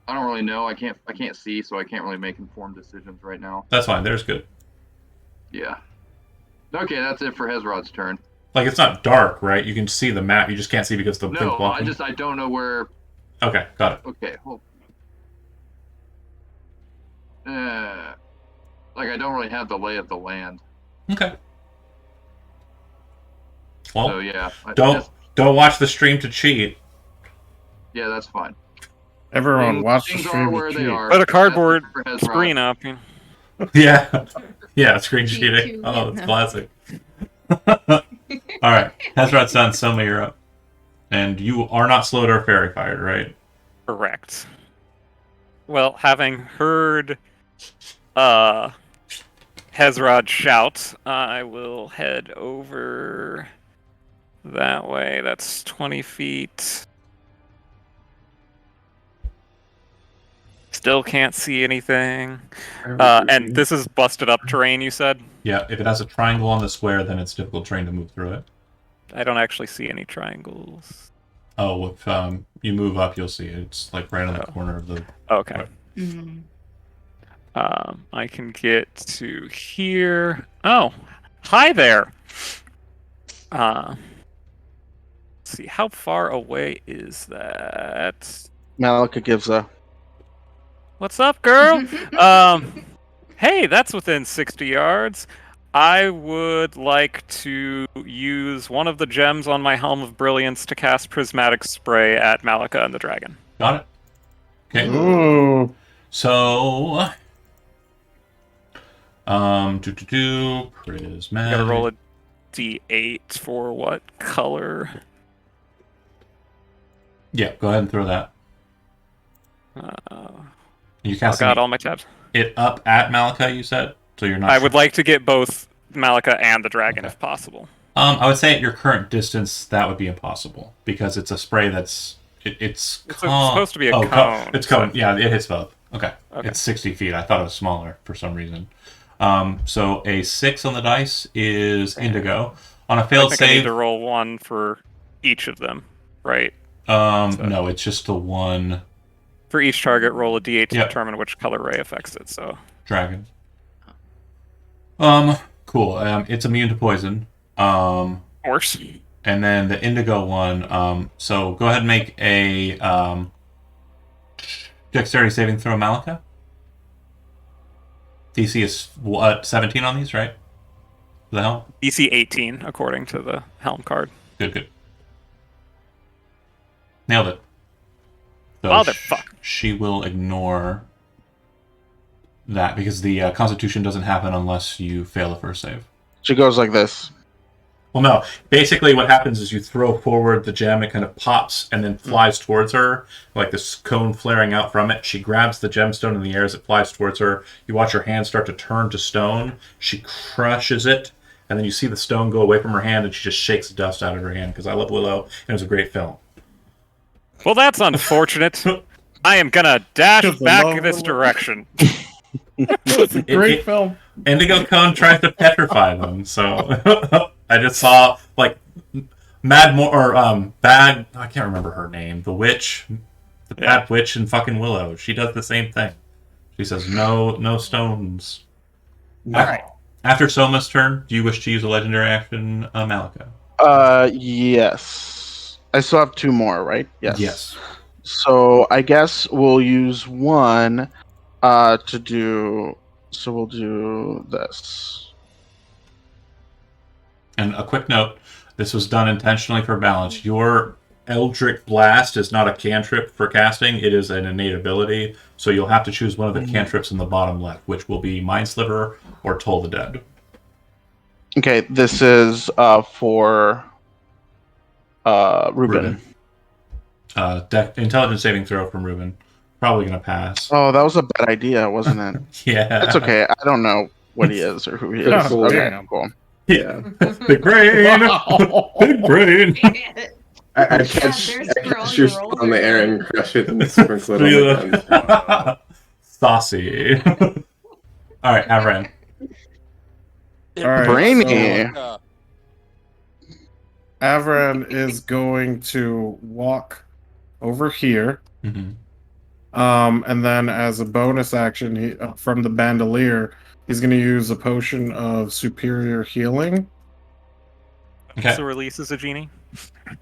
I don't really know. I can't see, so I can't really make informed decisions right now. That's fine. There's good. Yeah. Okay, that's it for Hezrod's turn. Like it's not dark, right? You can see the map. You just can't see because the No, thing's blocking. I don't know where. Okay, got it. Okay, hold. Like I don't really have the lay of the land. Okay. Well, So yeah. don't watch the stream to cheat. Yeah, that's fine. Everyone, watch the Things stream. are where to they cheat. are. Put a That's cardboard it for Hezrod. screen up. You know. Yeah, yeah, screen Me cheating. too, Oh, yeah. it's classic. All right, Hezrod's done. Soma, you're up, and you are not slowed or fairy fired, right? Correct. Well, having heard Hezrod shout, I will head over that way. That's 20 feet. Still can't see anything. And this is busted up terrain, you said? Yeah. If it has a triangle on the square, then it's difficult terrain to move through it. I don't actually see any triangles. Oh, if you move up, you'll see it. It's like right on the corner of the. Okay. Right. Mhm. I can get to here. Oh, hi there. Let's see, how far away is that? Malika gives a. What's up, girl? Hey, that's within 60 yards. I would like to use one of the gems on my Helm of Brilliance to cast Prismatic Spray at Malika and the dragon. Got it. Okay. Ooh. So, prismatic. Gotta roll a d8 for what color? Yeah, go ahead and throw that. You I cast got all my tabs. it up at Malika, you said? So you're not I sure. would like to get both Malika and the dragon Okay. if possible. I would say at your current distance, that would be impossible because it's a spray that's it's supposed to be a oh, cone, It's cone. so- Yeah, it hits both. Okay. Okay. It's 60 feet. I thought it was smaller for some reason. So a 6 on the dice is indigo. On a I failed think I need save, to roll one for each of them, right? no, it's just the one For each target, roll a d8 to Yep. determine which color ray affects it. So dragon. Cool. It's immune to poison. horse. And then the indigo one. So go ahead and make a dexterity saving throw, Malika. DC is what, 17 on these, right? For the helm? DC 18 according to the helm card. Good. Nailed it. So Motherfucker. she will ignore that because the Constitution doesn't happen unless you fail the first save. She goes like this. Well, no. Basically, what happens is you throw forward the gem, it kind of pops and then flies towards her, like this cone flaring out from it. She grabs the gemstone in the air as it flies towards her. You watch her hand start to turn to stone. She crushes it, and then you see the stone go away from her hand, and she just shakes dust out of her hand because I love Willow, and it was a great film. Well, that's unfortunate. I am gonna dash Just back love this it. direction. It's a great film. Indigo Cone tries to petrify them, so I just saw like Bad. I can't remember her name. The witch, the bad witch in fucking Willow. She does the same thing. She says no stones. Alright. After Soma's turn, do you wish to use a legendary action, Malika? Yes. I still have 2 more, right? Yes. Yes. So I guess we'll use one to do. So we'll do this. And a quick note: this was done intentionally for balance. Your Eldritch Blast is not a cantrip for casting; it is an innate ability. So you'll have to choose one of the cantrips in the bottom left, which will be Mind Sliver or Toll the Dead. Okay, this is for Ruben. Intelligence saving throw from Ruben. Probably gonna pass. Oh, that was a bad idea, wasn't it? Yeah, That's okay. I don't know what he is or who he is. God Okay, damn. cool. Yeah. Big brain, big brain. I God, catch there's I scroll catch your your rolls spit on the right air there. and crush it and sprinkle it on the ground. Saucy. All right, Avran. Alright, Brainy. Avran is going to walk over here. Mhm. And then as a bonus action, from the bandolier, he's going to use a potion of superior healing. Okay. Also releases a genie.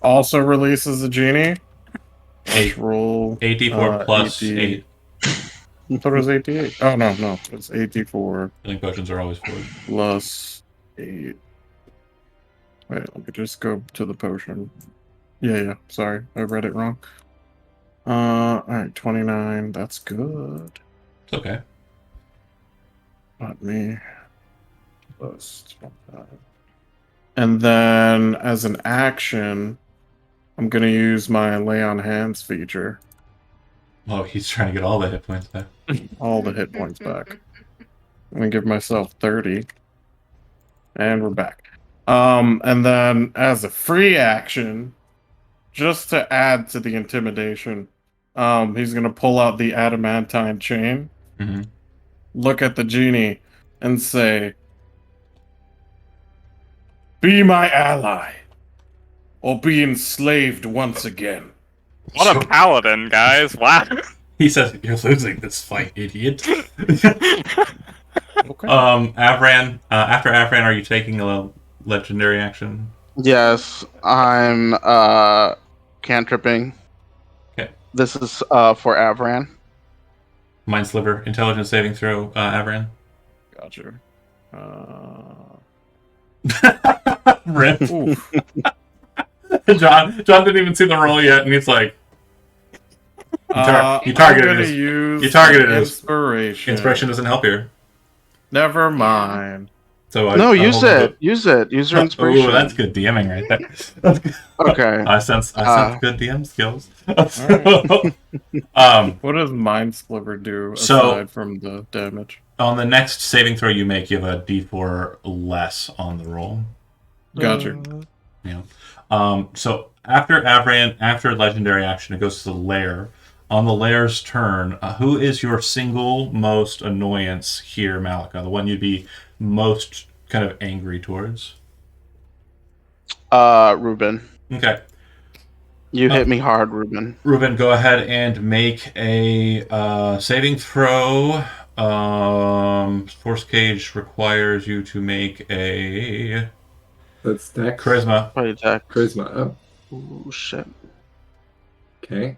Also releases a genie. Eight. Roll 8d4 plus 8d. 8. I thought it was 88. Oh, no. It's 8d4 Healing potions are always 4. plus 8. Wait, let me just go to the potion. Yeah. Sorry, I read it wrong. Alright, 29. That's good. It's okay. Not me. Plus 25. And then, as an action, I'm going to use my Lay on Hands feature. Oh, he's trying to get all the hit points back. All the hit points back. I'm going to give myself 30. And we're back. And then, as a free action, just to add to the intimidation, he's going to pull out the adamantine chain, Mhm. look at the genie, and say, "Be my ally, or be enslaved once again." What a paladin, guys! Wow. He says, "You're losing this fight, idiot." Okay. Avran. After Avran, are you taking a legendary action? Yes, I'm cantripping. Okay. This is for Avran. Mind Sliver. Intelligence saving throw, Avran. Gotcha. Rip. Oof. John didn't even see the roll yet, and he's like, you targeted I'm gonna his- use you targeted his- inspiration. inspiration doesn't help here. Never mind. So No, I use hold it. Use it. Use your inspiration. Oh, that's good DMing right there. That's good. Okay. I sense good DM skills. What does Mind Sliver do So- aside from the damage? On the next saving throw you make, you have a D4 less on the roll. Gotcha. Yeah. So after Avran, after legendary action, it goes to the lair. On the lair's turn, who is your single most annoyance here, Malika? The one you'd be most kind of angry towards? Ruben. Okay. You hit me hard, Ruben. Ruben, go ahead and make a saving throw. Force Cage requires you to make a That's Dex. charisma. Wait, Jack. Charisma. Oh, Ooh, shit. okay.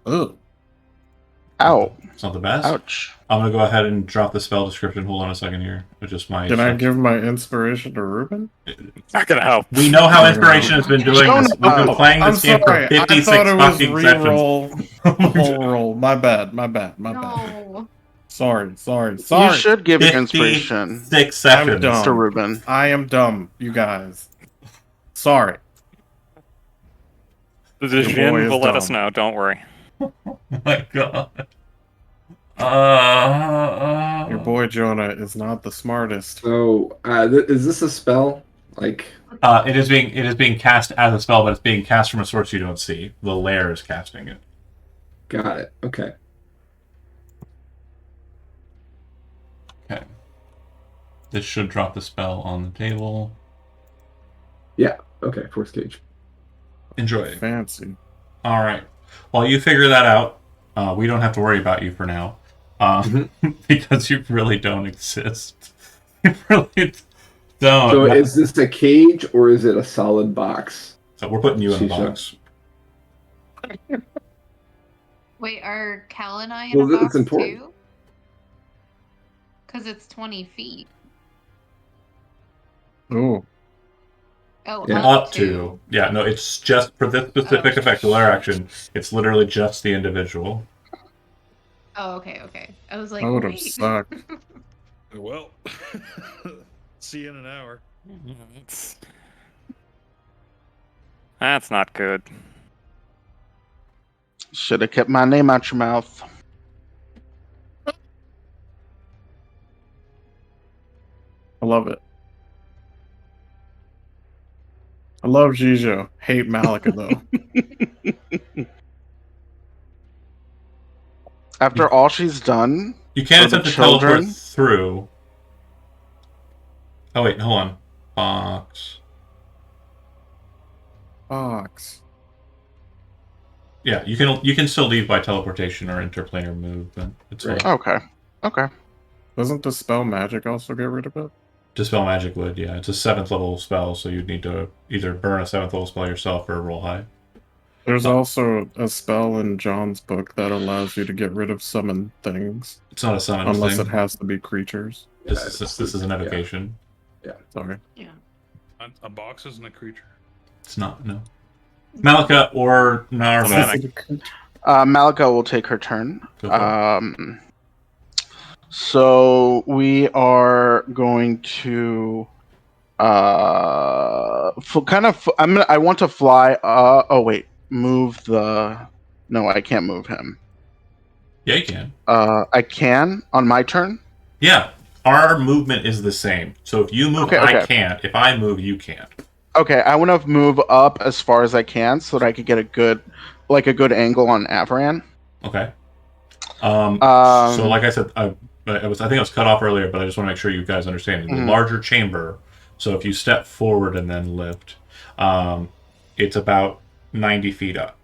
Ugh. Ow. It's not the best. Ouch. I'm gonna go ahead and drop the spell description. Hold on a second here. It's just my. Can I give my inspiration to Ruben? Not gonna help. We know how inspiration has been doing this. We've been playing I'm this game sorry. for I 56 thought it was fucking sessions. re-roll the whole roll. My bad. No. Sorry. You should give your inspiration 56 I'm sessions. dumb. to Ruben. I am dumb, you guys. Sorry. The Your boy Jin is will let us dumb. know. Don't worry. Oh my god. Your boy Jonah is not the smartest. So, is this a spell? Like, It is being cast as a spell, but it's being cast from a source you don't see. The lair is casting it. got it. Okay. Okay. This should drop the spell on the table. Okay, Force Cage. Enjoy. Fancy. All right. While you figure that out, we don't have to worry about you for now, because you really don't exist. You really don't. So, is this a cage or is it a solid box? So we're putting you in a Shisha. box. Wait, are Cal and I in Well, a that's box important. too? Because it's 20 feet. Ooh. Oh, Yeah. Up to. Yeah, no, it's just for this specific Oh. effect, the lair action. It's literally just the individual. Oh, okay. I was like, That would have wait. sucked. Well, see you in an hour. That's not good. Should have kept my name out your mouth. I love it. I love Jijo. Hate Malika though. After all she's done, You can For the attempt to teleport children? through. Oh wait, hold on. Box. Box. Yeah, you can still leave by teleportation or interplanar movement. It's Right. fine. Okay. Okay. Doesn't Dispel Magic also get rid of it? Dispel Magic would, yeah. It's a 7th level spell, so you'd need to either burn a 7th level spell yourself or roll high. There's also a spell in John's book that allows you to get rid of summon things, It's not a summon unless thing. it has to be creatures. This is an evocation. Sorry. Yeah. A box isn't a creature. It's not, no. Malika or Narva. Malika will take her turn. Go for it. So we are going to I want to fly. Oh wait, move the. No, I can't move him. Yeah, you can. I can on my turn. Yeah, our movement is the same. So if you move, Okay, I okay. can't. If I move, you can't. Okay, I want to move up as far as I can so that I could get a good angle on Avran. Okay. Um, So like I said, I think I was cut off earlier, but I just want to make sure you guys understand. The Mhm. larger chamber. So if you step forward and then lift, it's about 90 feet up.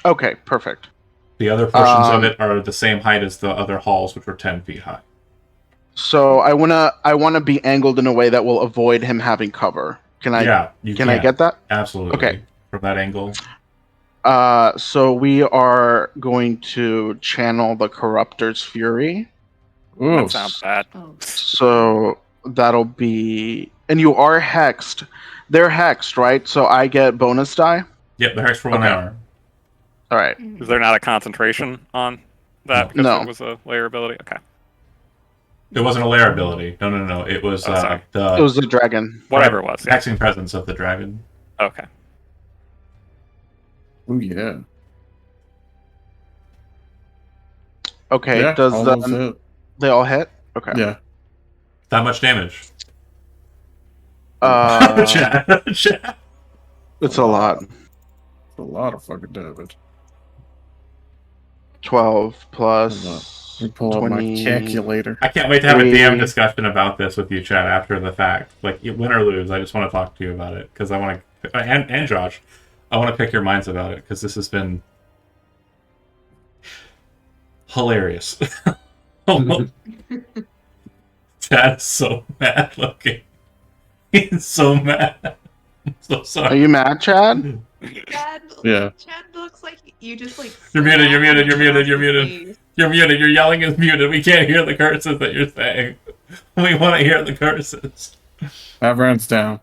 Okay, perfect. The other portions of Um, it are the same height as the other halls, which were 10 feet high. So I wanna be angled in a way that will avoid him having cover. Can I? Yeah, you Can I get that? Absolutely. Okay. From that angle. So we are going to channel the Corruptor's Fury. Ooh. That sounds bad. Oh. So that'll be, and you are hexed. They're hexed, right? So I get bonus die. Yep, the hex for 1 Okay. hour. All right. Mhm. Is there not a concentration on that No. because No. it was a layer ability? Okay. It wasn't a lair ability. No. It was Oh, sorry. the It was the dragon. Whatever it was. Yeah. hexing presence of the dragon. Okay. Ooh, yeah. Okay. Yeah, Does almost the it. they all hit? Okay. Yeah. That much damage. Chat. Chat. It's a lot. It's a lot of fucking damage. 12 plus Let me pull up my 20. calculator. I can't wait to have a DM Three. discussion about this with you, Chad, after the fact. Like, win or lose, I just want to talk to you about it because I want to, and Josh, I want to pick your minds about it because this has been hilarious. Chad's so mad looking. He's so mad. I'm so Are sorry. you mad, Chad? Chad, Yeah. Chad looks like you just like. You're muted, you're muted, you're slapped him muted, you're across the muted. face. You're muted. Your yelling is muted. We can't hear the curses that you're saying. We want to hear the curses. Avran's down.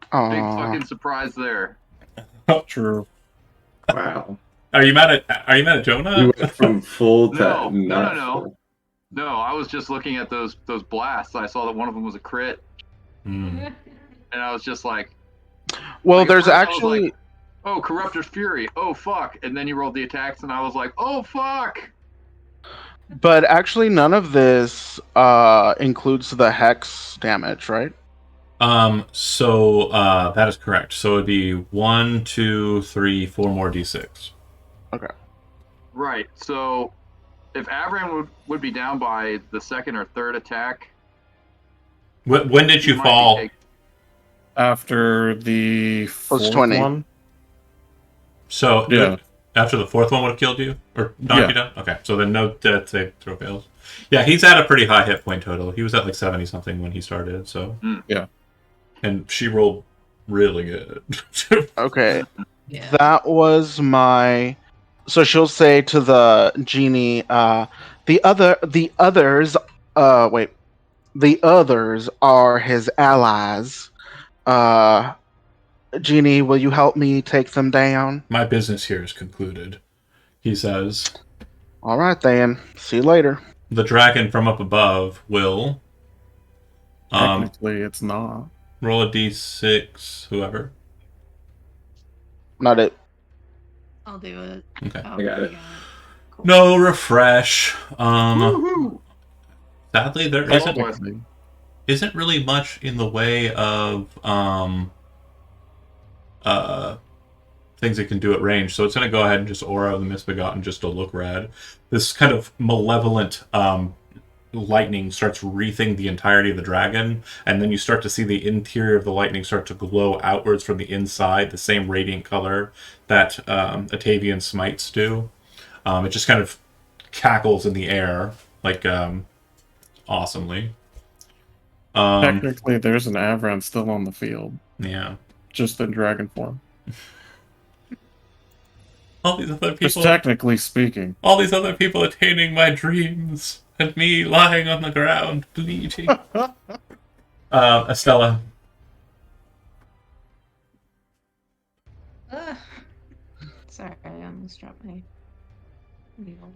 Big Aw. fucking surprise there. True. Wow. Are you mad at Jonah? You went from full to No, not no. full. No, I was just looking at those blasts. I saw that one of them was a crit, Hmm. and I was just like, Well, Like, at there's first I was actually. like- "Oh, Corruptor's Fury! Oh fuck!" And then you rolled the attacks, and I was like, "Oh fuck!" But actually, none of this includes the hex damage, right? So that is correct. So it'd be 1, 2, 3, 4 more d6. Right. So, if Avran would be down by the second or third attack, When did you might be fall? take- After the fourth 20. one? So Yeah. after the fourth one would have killed you or knocked Yeah. you down. Okay, so then no death save throw fails. Yeah, he's at a pretty high hit point total. He was at like 70 something when he started. So Yeah. and she rolled really good. Okay. Yeah. That was my. So she'll say to the genie, the others are his allies. Genie, will you help me take them down? My business here is concluded. He says. All right, then. See you later. The dragon from up above will Technically, it's not. roll a d6, whoever. Not it. I'll do it. Okay. Oh, I got it. you Cool. No refresh. Woohoo! Sadly, there Hello, isn't boys. isn't really much in the way of things it can do at range. So it's going to go ahead and just Aura of the Misbegotten just to look rad. This kind of malevolent lightning starts wreathing the entirety of the dragon, and then you start to see the interior of the lightning start to glow outwards from the inside, the same radiant color that Atavian smites do. It just kind of cackles in the air, like awesomely. Technically, there's an Avran still on the field, Yeah. just in dragon form. All these other Just people, technically speaking. all these other people attaining my dreams, and me lying on the ground bleeding. Estella. Ugh. Sorry, I almost dropped my wheel.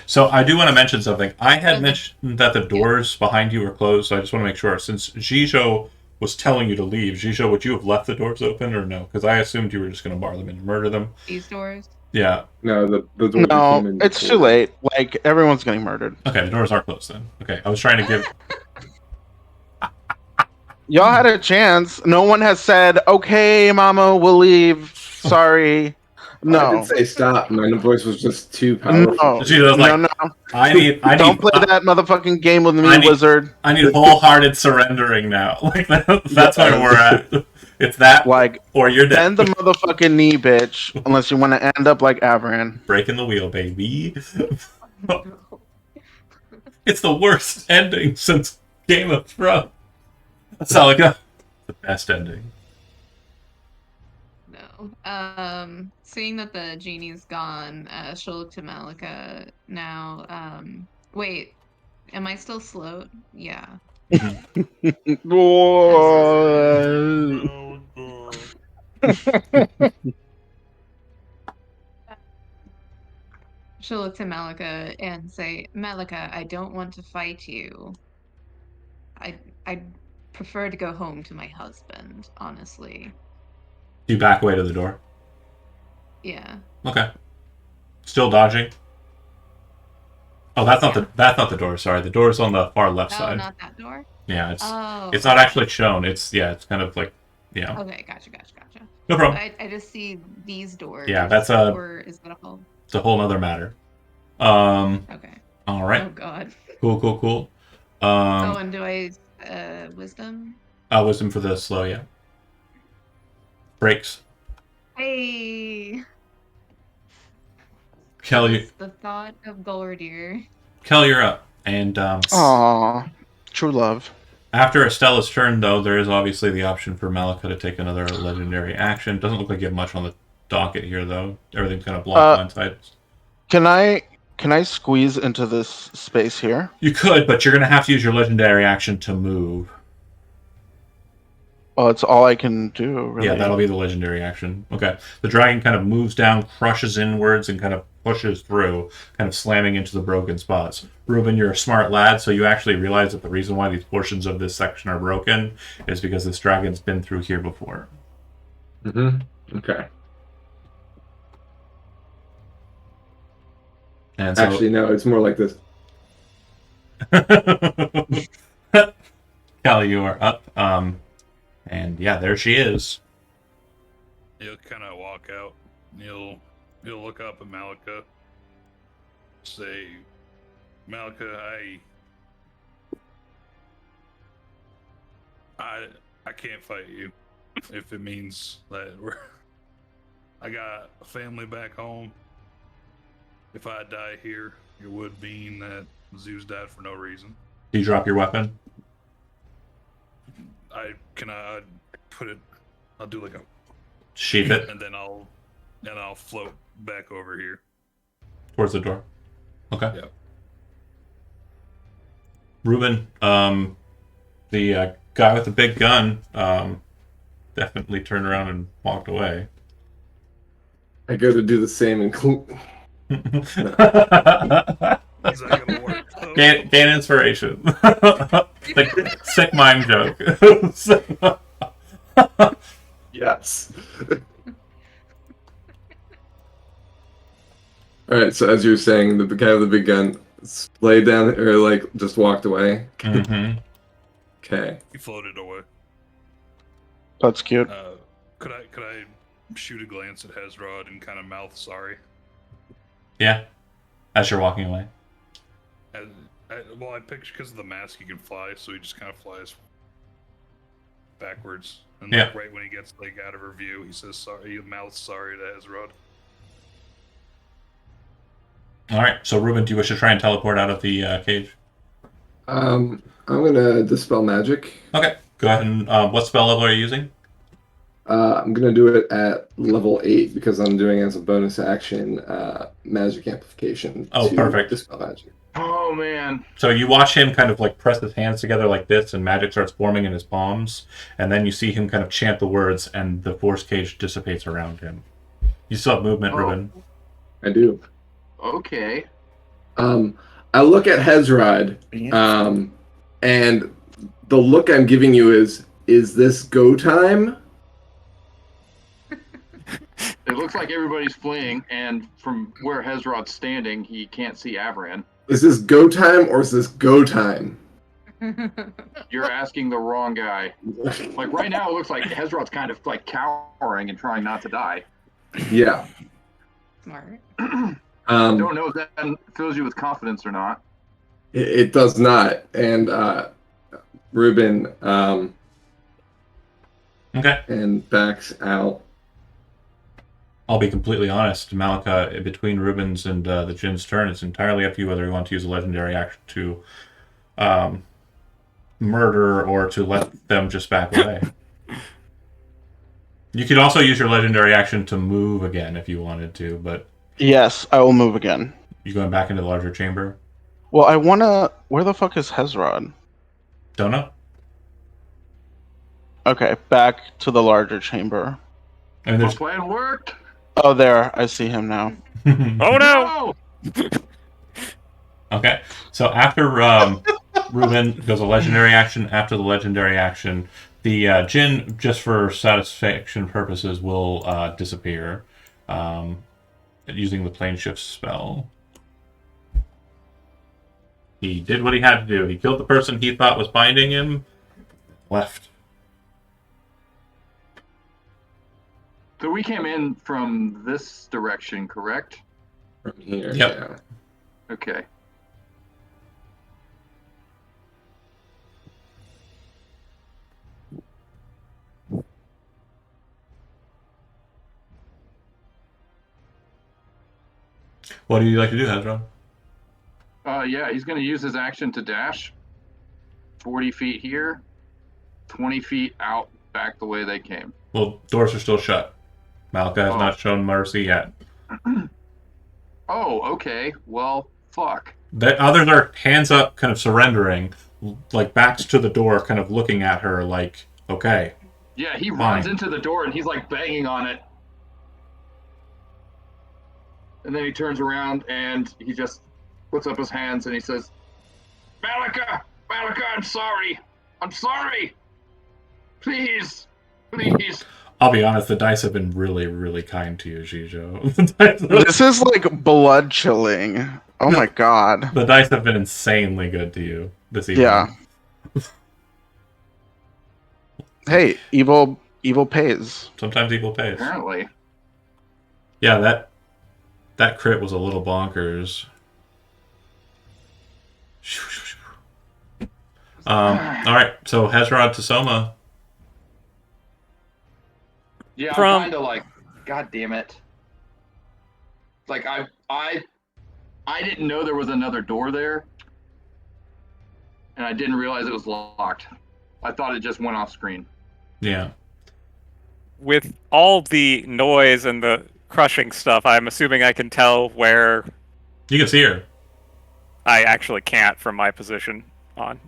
So I do want to mention something. I had Okay. mentioned that the doors behind you were closed, so I just want to make sure. Since Jijo was telling you to leave, Jijo, would you have left the doors open or no? Because I assumed you were just going to bar them and murder them. These doors. Yeah. No, the doors No, came in it's before. too late. Like, everyone's getting murdered. Okay, the doors are closed then. Okay, I was trying to give. Y'all had a chance. No one has said, "Okay, Mama, we'll leave." Sorry. I No. didn't say stop. My voice was just too powerful. No. She was like, No. I need. Don't play that motherfucking game with me, I need- wizard. I need wholehearted surrendering now. Like that's where we're at. It's that, Like, or you're dead. bend the motherfucking knee, bitch. Unless you want to end up like Avran. Breaking the wheel, baby. It's the worst ending since Game of Thrones. That's all I got. The best ending. No. Seeing that the genie's gone, she'll look to Malika now. Wait, am I still slow? Yeah. She'll look to Malika and say, Malika, I don't want to fight you. I prefer to go home to my husband, honestly. You back away to the door. Yeah. Okay. Still dodging. Oh, that's not the door. Sorry, the door's on the far left Oh, side. not that door? Yeah, Oh. it's not actually shown. It's kind of like Okay, gotcha. No problem. I just see these doors. Yeah, that's Or is that a whole? it's a whole other matter. Okay. All right. Oh God. Cool. Oh, and do I wisdom? Wisdom for the slow, yeah. Breaks. Hey. Kel, The thought of Golordir. you're up. And Aw, true love. after Estella's turn, though, there is obviously the option for Malika to take another legendary action. Doesn't look like you have much on the docket here, though. Everything's kind of blocked on sides. Can I squeeze into this space here? You could, but you're going to have to use your legendary action to move. Oh, it's all I can do, really. Yeah, that'll be the legendary action. Okay. The dragon kind of moves down, crushes inwards, and kind of pushes through, kind of slamming into the broken spots. Ruben, you're a smart lad, so you actually realize that the reason why these portions of this section are broken is because this dragon's been through here before. Mm-hmm. Okay. And so, Actually, no, it's more like this. Callie, you are up. And yeah, there she is. He'll kind of walk out. He'll look up at Malika. Say, Malika, I can't fight you if it means that I got a family back home. If I die here, it would mean that Zeus died for no reason. Do you drop your weapon? I put it. I'll do like a Sheath it and then I'll float back over here. towards the door. Okay. Yep. Ruben, the guy with the big gun, definitely turned around and walked away. I go to do the same and Is that gonna work? though? Gain inspiration. Like, sick mime joke. yes. All right. So as you were saying, the guy with the big gun laid down or like just walked away. Mm-hmm. Okay. He floated away. That's cute. Could I shoot a glance at Hezrod and kind of mouth sorry? Yeah. As you're walking away. Well, I picture because of the mask, he can fly, so he just kind of flies backwards. And like, right when he gets like out of her view, he says sorry. He mouths sorry to Hezrod. All right. So, Ruben, do you wish to try and teleport out of the cage? I'm gonna dispel magic. Okay. Go ahead and what spell level are you using? I'm gonna do it at level 8 because I'm doing as a bonus action magic amplification. Oh, to perfect. Dispel magic. Oh man. So you watch him kind of like press his hands together like this, and magic starts forming in his palms, and then you see him kind of chant the words, and the force cage dissipates around him. You still have movement, Oh. Ruben. I do. Okay. I look at Hezrod, and the look I'm giving you is this go time? It looks like everybody's fleeing, and from where Hezrod's standing, he can't see Avran. Is this go time or is this go time? You're asking the wrong guy. Like right now, it looks like Hezrod's kind of like cowering and trying not to die. Yeah. Smart. I don't know if that fills you with confidence or not. It does not. And Ruben Okay. and backs out. I'll be completely honest, Malika, between Ruben's and the Jin's turn, it's entirely up to you whether you want to use a legendary action to murder or to let them just back away. You could also use your legendary action to move again if you wanted to, but... Yes, I will move again. You going back into the larger chamber? Well, I wanna... Where the fuck is Hezrod? Don't know? Okay, back to the larger chamber. I mean, The there's... plan worked. Oh, there. I see him now. Oh no! Okay, so after Ruben does a legendary action, after the legendary action, the Jin, just for satisfaction purposes, will disappear using the plane shift spell. He did what he had to do. He killed the person he thought was binding him, left. So we came in from this direction, correct? From here. Yep. Yeah. Okay. What do you like to do, Hezron? Yeah, he's going to use his action to dash 40 feet here, 20 feet out, back the way they came. Well, doors are still shut. Malika has Oh. not shown mercy yet. Oh, okay. Well, fuck. The others are hands up, kind of surrendering, like backs to the door, kind of looking at her like, okay. Yeah, he runs Fine. into the door and he's like banging on it. And then he turns around and he just puts up his hands and he says, Malika, I'm sorry. I'm sorry. Please. I'll be honest, the dice have been really, really kind to you, Shijo. This is like blood chilling. Oh my god. The dice have been insanely good to you this evening. Yeah. Hey, evil pays. Sometimes evil pays. Apparently. Yeah, that crit was a little bonkers. Alright, so Hezrod to Soma. Yeah, From- I'm kind of like, God damn it. Like I didn't know there was another door there, and I didn't realize it was locked. I thought it just went off screen. Yeah. With all the noise and the crushing stuff, I'm assuming I can tell where You can see her. I actually can't from my position on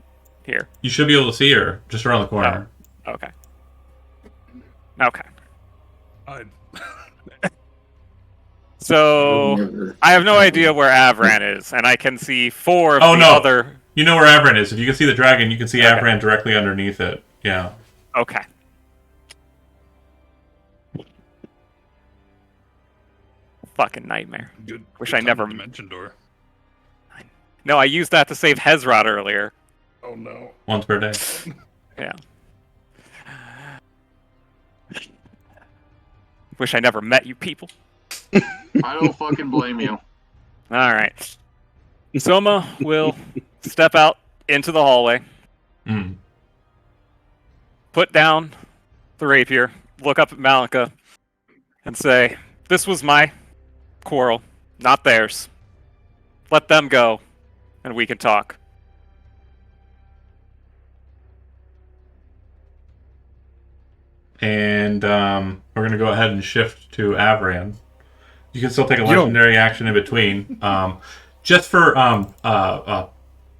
here. You should be able to see her just around the corner. Okay. Okay. So Never- I have no idea where Avran is, and I can see four of Oh, the no. other. You know where Avran is. If you can see the dragon, you can see Okay. Avran directly underneath it. Yeah. Okay. Fucking nightmare. Good. Wish good I time never- dimension door. No, I used that to save Hezrod earlier. Oh no. Once per day. Yeah. Wish I never met you people. I don't fucking blame you. All right. Soma will step out into the hallway, Mm. put down the rapier, look up at Malika, and say, "This was my quarrel, not theirs. Let them go, and we can talk." And we're going to go ahead and shift to Avran. You can still take a Yo. legendary action in between. Just for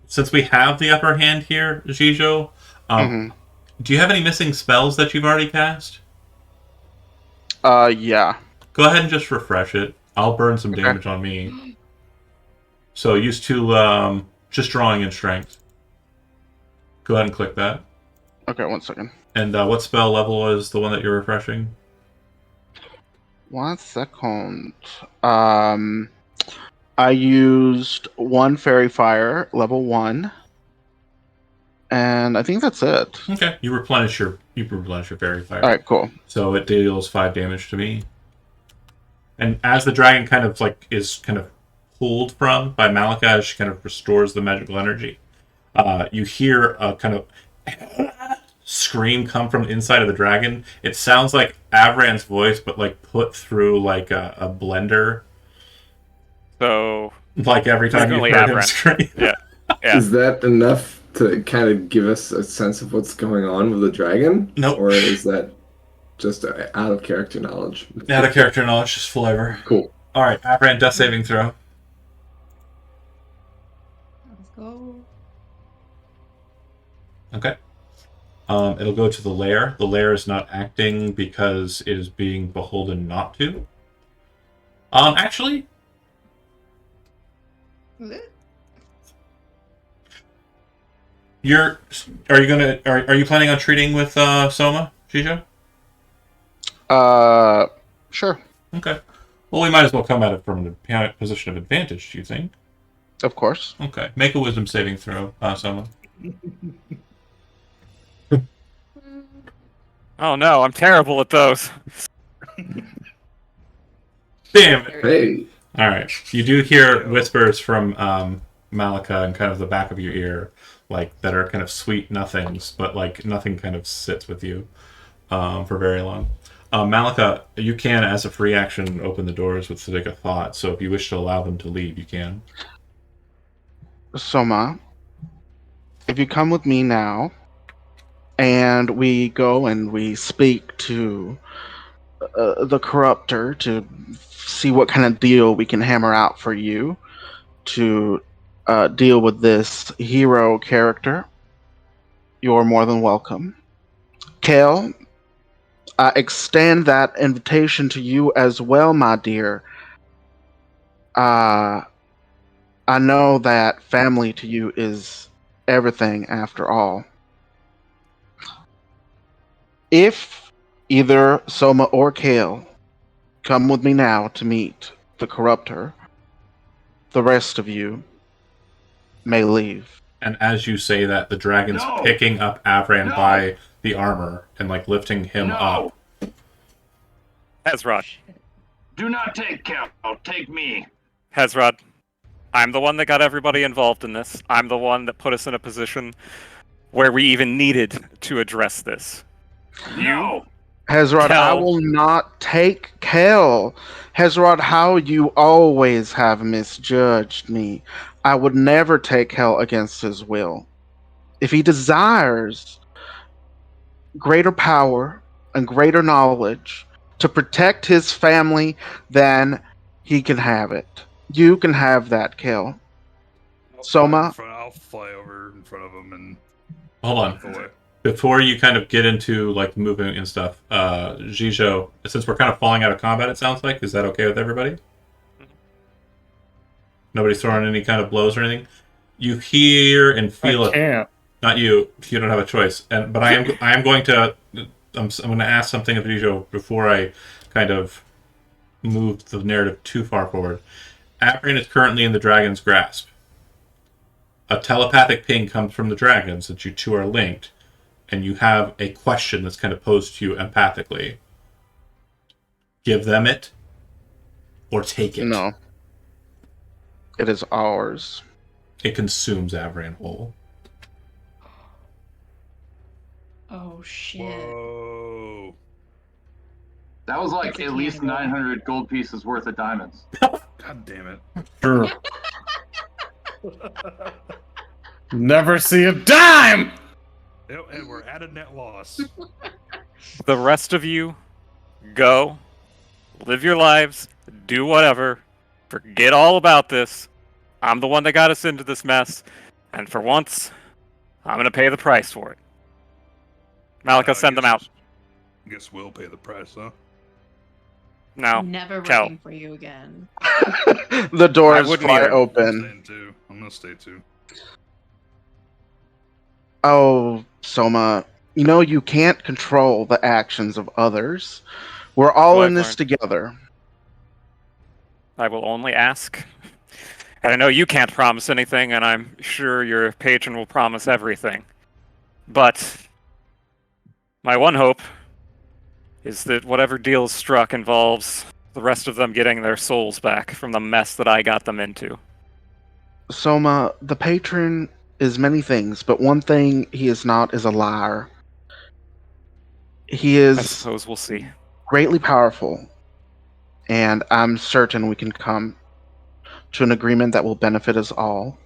since we have the upper hand here, Jijo, Mhm. do you have any missing spells that you've already cast? Yeah. Go ahead and just refresh it. I'll burn some Okay. damage on me. So use 2 just drawing in strength. Go ahead and click that. Okay, 1 second. And what spell level is the one that you're refreshing? 1 second. I used 1 fairy fire, level 1. And I think that's it. Okay, you replenish your fairy fire. Alright, cool. So it deals 5 damage to me. And as the dragon kind of is kind of pulled from by Malika as she kind of restores the magical energy, you hear a kind of scream come from inside of the dragon. It sounds like Avran's voice, but put through a blender. So, Every time you Definitely heard him Avran. scream. Yeah. Is that enough to kind of give us a sense of what's going on with the dragon? Nope. Or is that just out of character knowledge? Out of character knowledge, just flavor. Cool. All right, Avran, death saving throw. Let's go. Okay. It'll go to the lair. The lair is not acting because it is being beholden not to. Actually, are you planning on treating with Soma, Jijo? Sure. Okay. Well, we might as well come at it from a position of advantage, do you think? Of course. Okay. Make a wisdom saving throw, Soma. oh no, I'm terrible at those. Damn it. Hey, All right. You do hear whispers from Malika in kind of the back of your ear, that are kind of sweet nothings, but nothing kind of sits with you for very long. Malika, you can, as a free action, open the doors with Siddiq Thought, so if you wish to allow them to leave, you can. Soma, if you come with me now, and we go and we speak to the corruptor to see what kind of deal we can hammer out for you to deal with this hero character, you're more than welcome. Kale, I extend that invitation to you as well, my dear. I know that family to you is everything after all. If either Soma or Kale come with me now to meet the corruptor, the rest of you may leave. And as you say that, the dragon's No! picking up Avran No! by the armor and lifting him up. Hezrod. Do not take Cal. Take me. Hezrod. I'm the one that got everybody involved in this. I'm the one that put us in a position where we even needed to address this. No. Hezrod, I Kel. will not take Kel. Hezrod, how you always have misjudged me. I would never take Kel against his will. If he desires greater power and greater knowledge to protect his family, then he can have it. You can have that, Kel. Soma? I'll fly over in front of him and Hold on. walk away. Before you kind of get into movement and stuff, Jijo, since we're kind of falling out of combat, it sounds like, is that okay with everybody? Nobody's throwing any kind of blows or anything. You hear and feel I it. can't. Not you. You don't have a choice. But I am going to. I'm going to ask something of Jijo before I kind of move the narrative too far forward. Avran is currently in the dragon's grasp. A telepathic ping comes from the dragon since you two are linked, and you have a question that's kind of posed to you empathically. Give them it, or take it. No. It is ours. It consumes Avran whole. Oh shit. Whoa. That was like It's a at least cannibal. 900 gold pieces worth of diamonds. God damn it. True. Never see a dime! Yep, and we're at a net loss. The rest of you, go, live your lives, do whatever, forget all about this. I'm the one that got us into this mess, and for once, I'm gonna pay the price for it. Malika, send them out. I guess we'll pay the price, huh? Now, Never Cal. working for you again. The doors wouldn't fly either. I'm open. staying too. I'm gonna stay too. Oh, Soma, you know you can't control the actions of others. We're all So in I've this learned. together. I will only ask. And I know you can't promise anything, and I'm sure your patron will promise everything. But my one hope is that whatever deal is struck involves the rest of them getting their souls back from the mess that I got them into. Soma, the patron is many things, but one thing he is not is a liar. He I is suppose we'll see. greatly powerful, and I'm certain we can come to an agreement that will benefit us all.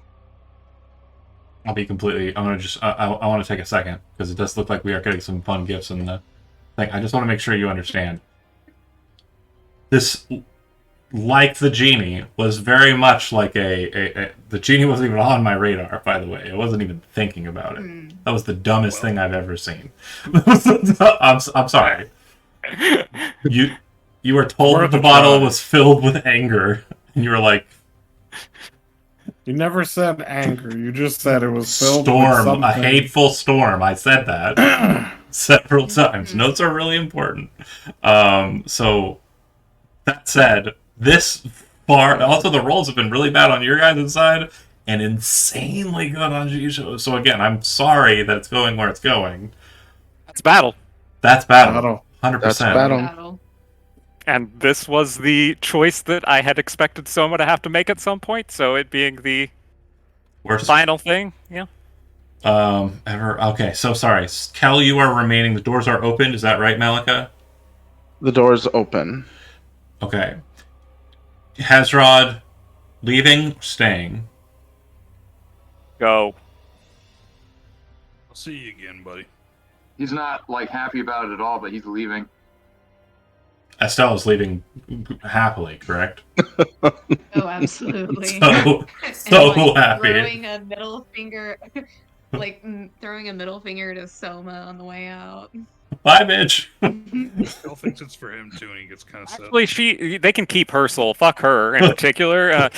I'll be completely. I'm gonna just. I want to take a second because it does look like we are getting some fun gifts in the thing. I just want to make sure you understand. This, like the genie, was very much like the genie wasn't even on my radar. By the way, I wasn't even thinking about it. Hmm. That was the dumbest thing I've ever seen. I'm sorry. You were told Worth that the a bottle try. was filled with anger, and you were like, You never said anger. You just said it was filled with storm, something. a hateful storm. I said that several times. Notes are really important. So that said, this far also the rolls have been really bad on your guys' side and insanely good on Jisho. So again, I'm sorry that it's going where it's going. It's battle. That's battle. Battle. 100%. That's battle. Battle. And this was the choice that I had expected Soma to have to make at some point, so it being the Worst. final thing, yeah. Ever. Okay, so sorry. Kel, you are remaining. The doors are open. Is that right, Malika? The doors open. Okay. Hezrod, leaving, staying. Go. I'll see you again, buddy. He's not like happy about it at all, but he's leaving. Estelle is leaving happily, correct? Oh, absolutely. So And, happy. Throwing a middle finger, throwing a middle finger to Soma on the way out. Bye, bitch. Phil thinks it's for him too, and he gets kind of sad. Actually, they can keep her soul. Fuck her in particular.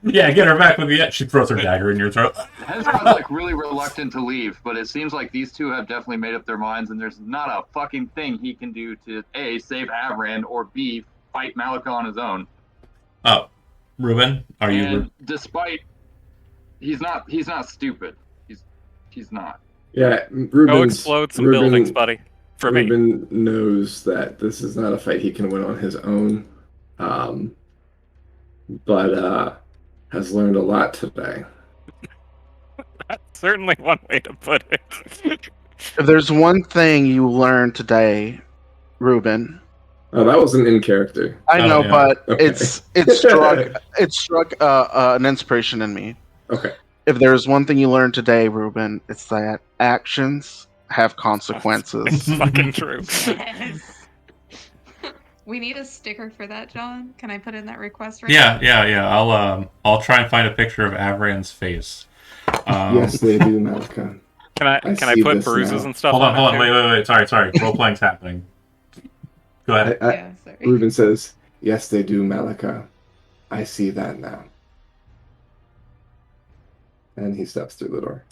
Yeah, get her back with the. She throws her dagger in your throat. Hezrod's like really reluctant to leave, but it seems like these two have definitely made up their minds, and there's not a fucking thing he can do to A, save Avran, or B, fight Malika on his own. Oh, Ruben, are you? And despite he's not stupid. He's not. Yeah, Go Ruben's, explode some Ruben, buildings, buddy. For me. Ruben knows that this is not a fight he can win on his own, but has learned a lot today. That's certainly one way to put it. If there's one thing you learned today, Ruben, Oh, that wasn't in character. I Oh, know, yeah. but Okay. it struck an inspiration in me. Okay. If there's one thing you learned today, Ruben, it's that actions have consequences. It's fucking true. Yes. We need a sticker for that, John. Can I put in that request right Yeah. I'll try and find a picture of Avran's face. Yes, they do, Malika. Can I see put this bruises now. and stuff Hold on, on it, too? wait. Sorry. Role playing's happening. Go ahead. Yeah, sorry. Ruben says, "Yes, they do, Malika. I see that now." And he steps through the door.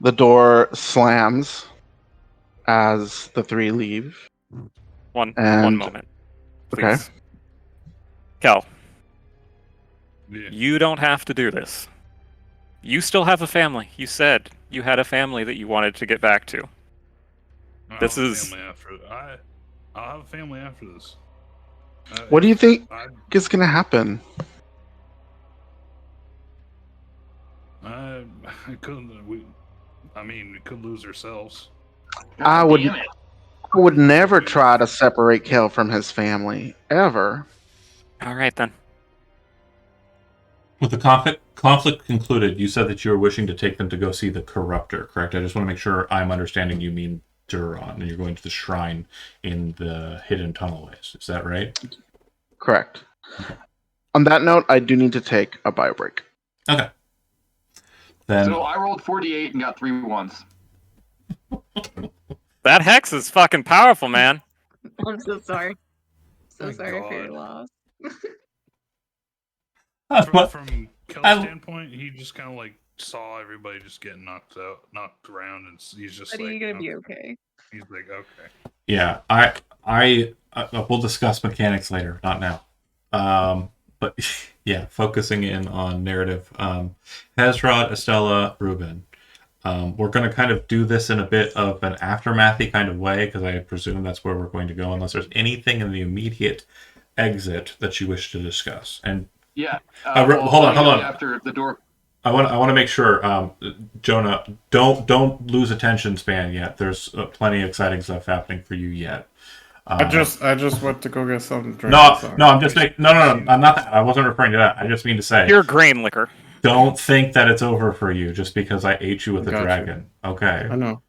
The door slams as the three leave. One And- moment. Okay. Please. Cal, Yeah. you don't have to do this. You still have a family. You said you had a family that you wanted to get back to. I'll This have a is- family after. I'll have a family after this. What do you think I, is going to happen? It couldn't. We could lose ourselves. I would Damn it. I would never try to separate Kel from his family ever. All right then. With the conflict concluded, you said that you were wishing to take them to go see the Corruptor, correct? I just want to make sure I'm understanding you mean Duron, and you're going to the shrine in the hidden tunnelways. Is that right? Correct. On that note, I do need to take a bio break. Okay. Then So I rolled 48 and got 3 1s. That hex is fucking powerful, man. I'm so sorry. So My sorry for your God. loss. From Kel's I- standpoint, he just kind of like saw everybody just getting knocked around, and he's just But like, you're gonna be okay. He's like, okay. yeah, I we'll discuss mechanics later, not now. But yeah, focusing in on narrative. Hezrod, Estella, Ruben. We're going to kind of do this in a bit of an aftermathy kind of way, because I presume that's where we're going to go, unless there's anything in the immediate exit that you wish to discuss. And Yeah. hold on. After the door. I want to make sure, Jonah, don't lose attention span yet. There's plenty of exciting stuff happening for you yet. I just went to go get something to drink. No, Sorry. I'm just making. No. I'm not. I wasn't referring to that. I just mean to say, Pure grain liquor. don't think that it's over for you just because I ate you with a Gotcha. dragon. Okay. I know.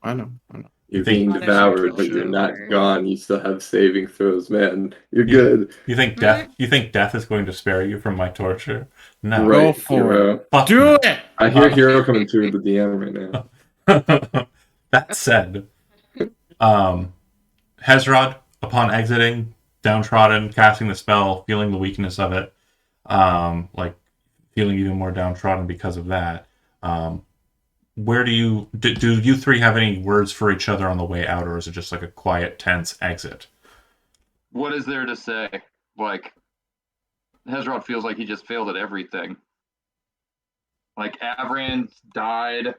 You're Think- being devoured, but you're not gone. You still have saving throws, man. You're good. You think death? You think death is going to spare you from my torture? No. Right. Right, for hero. Fuck Do no. it! I hear hero coming through the DM right now. That said, Hezrod, upon exiting, downtrodden, casting the spell, feeling the weakness of it, like feeling even more downtrodden because of that. Where do you three have any words for each other on the way out, or is it just like a quiet, tense exit? What is there to say? Like, Hezrod feels like he just failed at everything. Like, Avran died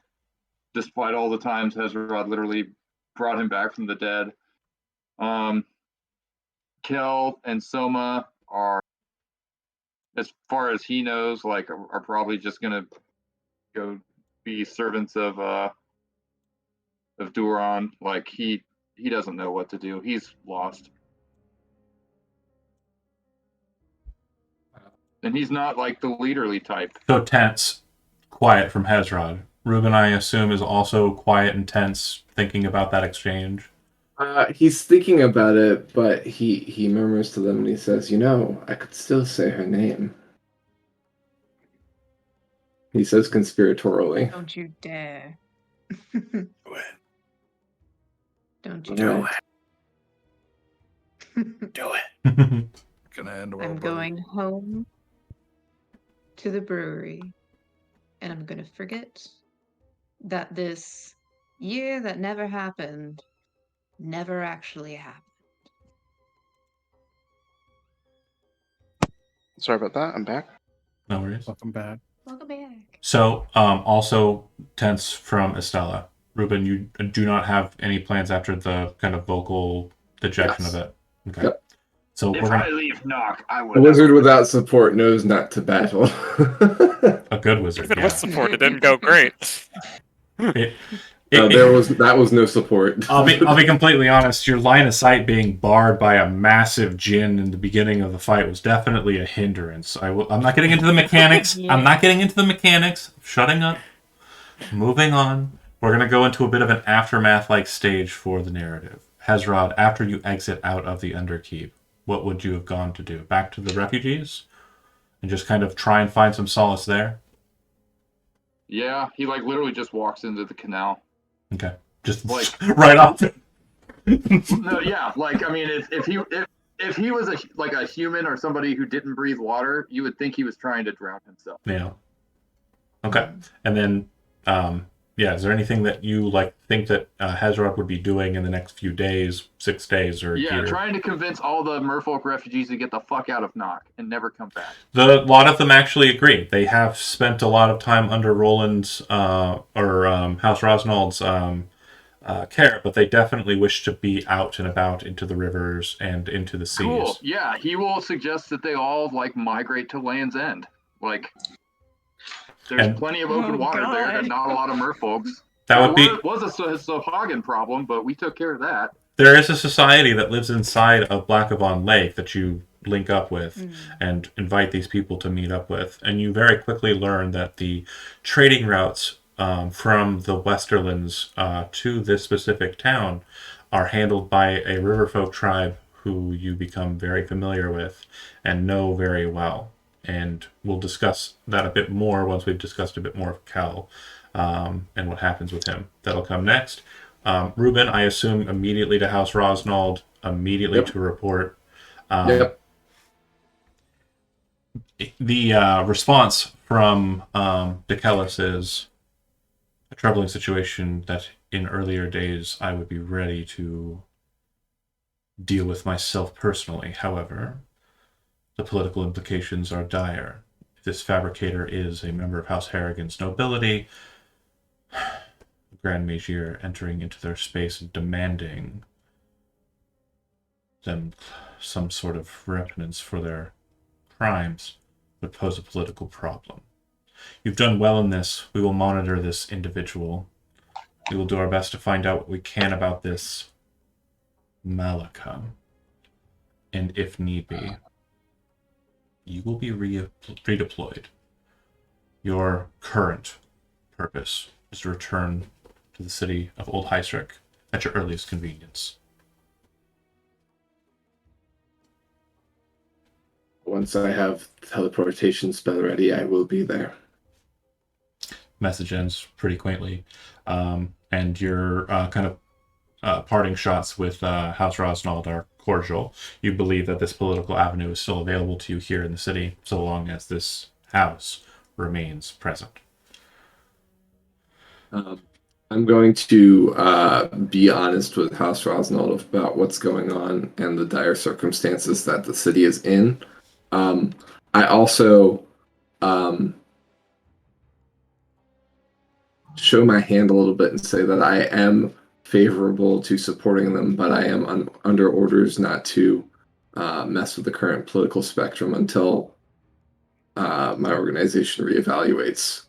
despite all the times Hezrod literally brought him back from the dead. Kel and Soma are, as far as he knows, like, are probably just gonna go be servants of Duron. Like, he doesn't know what to do. He's lost. And he's not like the leaderly type. So tense, quiet from Hezrod. Ruben, I assume, is also quiet and tense, thinking about that exchange. He's thinking about it, but he murmurs to them and he says, I could still say her name. He says conspiratorially. Don't you dare. Don't you Do dare. Do it. Gonna end well, I'm buddy. going home to the brewery, and I'm gonna forget that this year that never happened never actually happened. Sorry about that. I'm back. No worries. Welcome back. Welcome back. So, also tense from Estella. Ruben, you do not have any plans after the kind of vocal dejection Yes. of it. Okay. Yep. So If we're I gonna leave Nock, I A would. wizard without support knows not to battle. a good wizard. Even Yeah. with support, it didn't go great. That was no support. I'll be completely honest. Your line of sight being barred by a massive djinn in the beginning of the fight was definitely a hindrance. I'm not getting into the mechanics. Yeah. I'm not getting into the mechanics. Shutting up. Moving on. We're gonna go into a bit of an aftermath-like stage for the narrative. Hezrod, after you exit out of the Underkeep, what would you have gone to do? Back to the refugees, and just kind of try and find some solace there. Yeah, he like literally just walks into the canal. Okay, just Like- right off. No, yeah, like I mean, if he was a human or somebody who didn't breathe water, you would think he was trying to drown himself. Yeah. Okay. And then, is there anything that you think that Hezrod would be doing in the next few days, 6 days, or a Yeah, year? trying to convince all the merfolk refugees to get the fuck out of Nock and never come back. A lot of them actually agree. They have spent a lot of time under Roland's House Rosnald's care, but they definitely wish to be out and about into the rivers and into the seas. Cool. Yeah, he will suggest that they all migrate to Land's End. Like, There's And- plenty of open Oh, water there, God. and not a lot of merfolks. That would be. Was a Sohagan problem, but we took care of that. There is a society that lives inside of Blackavon Lake that you link up with and invite these people to meet up with. And you very quickly learn that the trading routes from the Westerlands to this specific town are handled by a riverfolk tribe who you become very familiar with and know very well. And we'll discuss that a bit more once we've discussed a bit more of Cal and what happens with him. That'll come next. Ruben, I assume immediately to House Rosnald, immediately Yep. to report. Yep. The response from DeKellis is a troubling situation that in earlier days I would be ready to deal with myself personally. However, the political implications are dire. If this fabricator is a member of House Harrigan's nobility, Grand Magier entering into their space and demanding them some sort of repentance for their crimes would pose a political problem. You've done well in this. We will monitor this individual. We will do our best to find out what we can about this Malika. And if need be, you will be redeployed. Your current purpose is to return to the city of Old Heisrick at your earliest convenience. Once I have teleportation spell ready, I will be there. Message ends pretty quaintly. And your kind of parting shots with House Rosnald are cordial. You believe that this political avenue is still available to you here in the city, so long as this house remains present. I'm going to be honest with House Rosnald about what's going on and the dire circumstances that the city is in. I also show my hand a little bit and say that I am favorable to supporting them, but I am under orders not to mess with the current political spectrum until my organization reevaluates.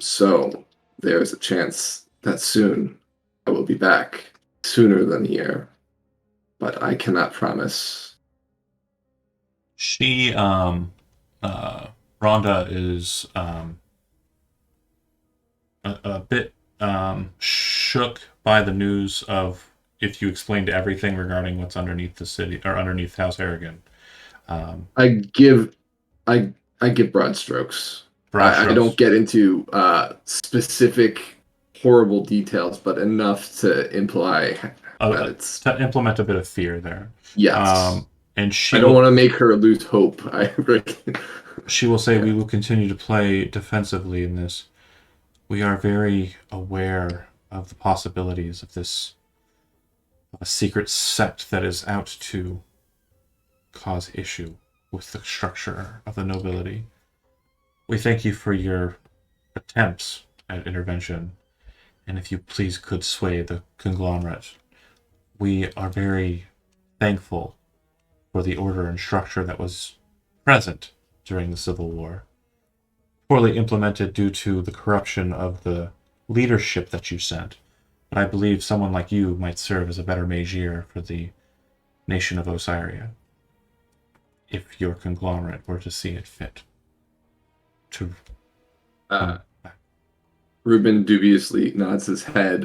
So there's a chance that soon I will be back, sooner than a year, but I cannot promise. She, Rhonda is a bit shook by the news of if you explained everything regarding what's underneath the city or underneath House Harrigan. I give broad strokes. I don't get into specific horrible details, but enough to imply that it's to implement a bit of fear there. yes. And she I don't want to make her lose hope. She will say, "We will continue to play defensively in this. We are very aware of the possibilities of this, of a secret sect that is out to cause issue with the structure of the nobility. We thank you for your attempts at intervention, and if you please could sway the conglomerate. We are very thankful for the order and structure that was present during the Civil War. Poorly implemented due to the corruption of the leadership that you sent. But I believe someone like you might serve as a better Magier for the nation of Osiria, if your conglomerate were to see it fit. To Ruben dubiously nods his head,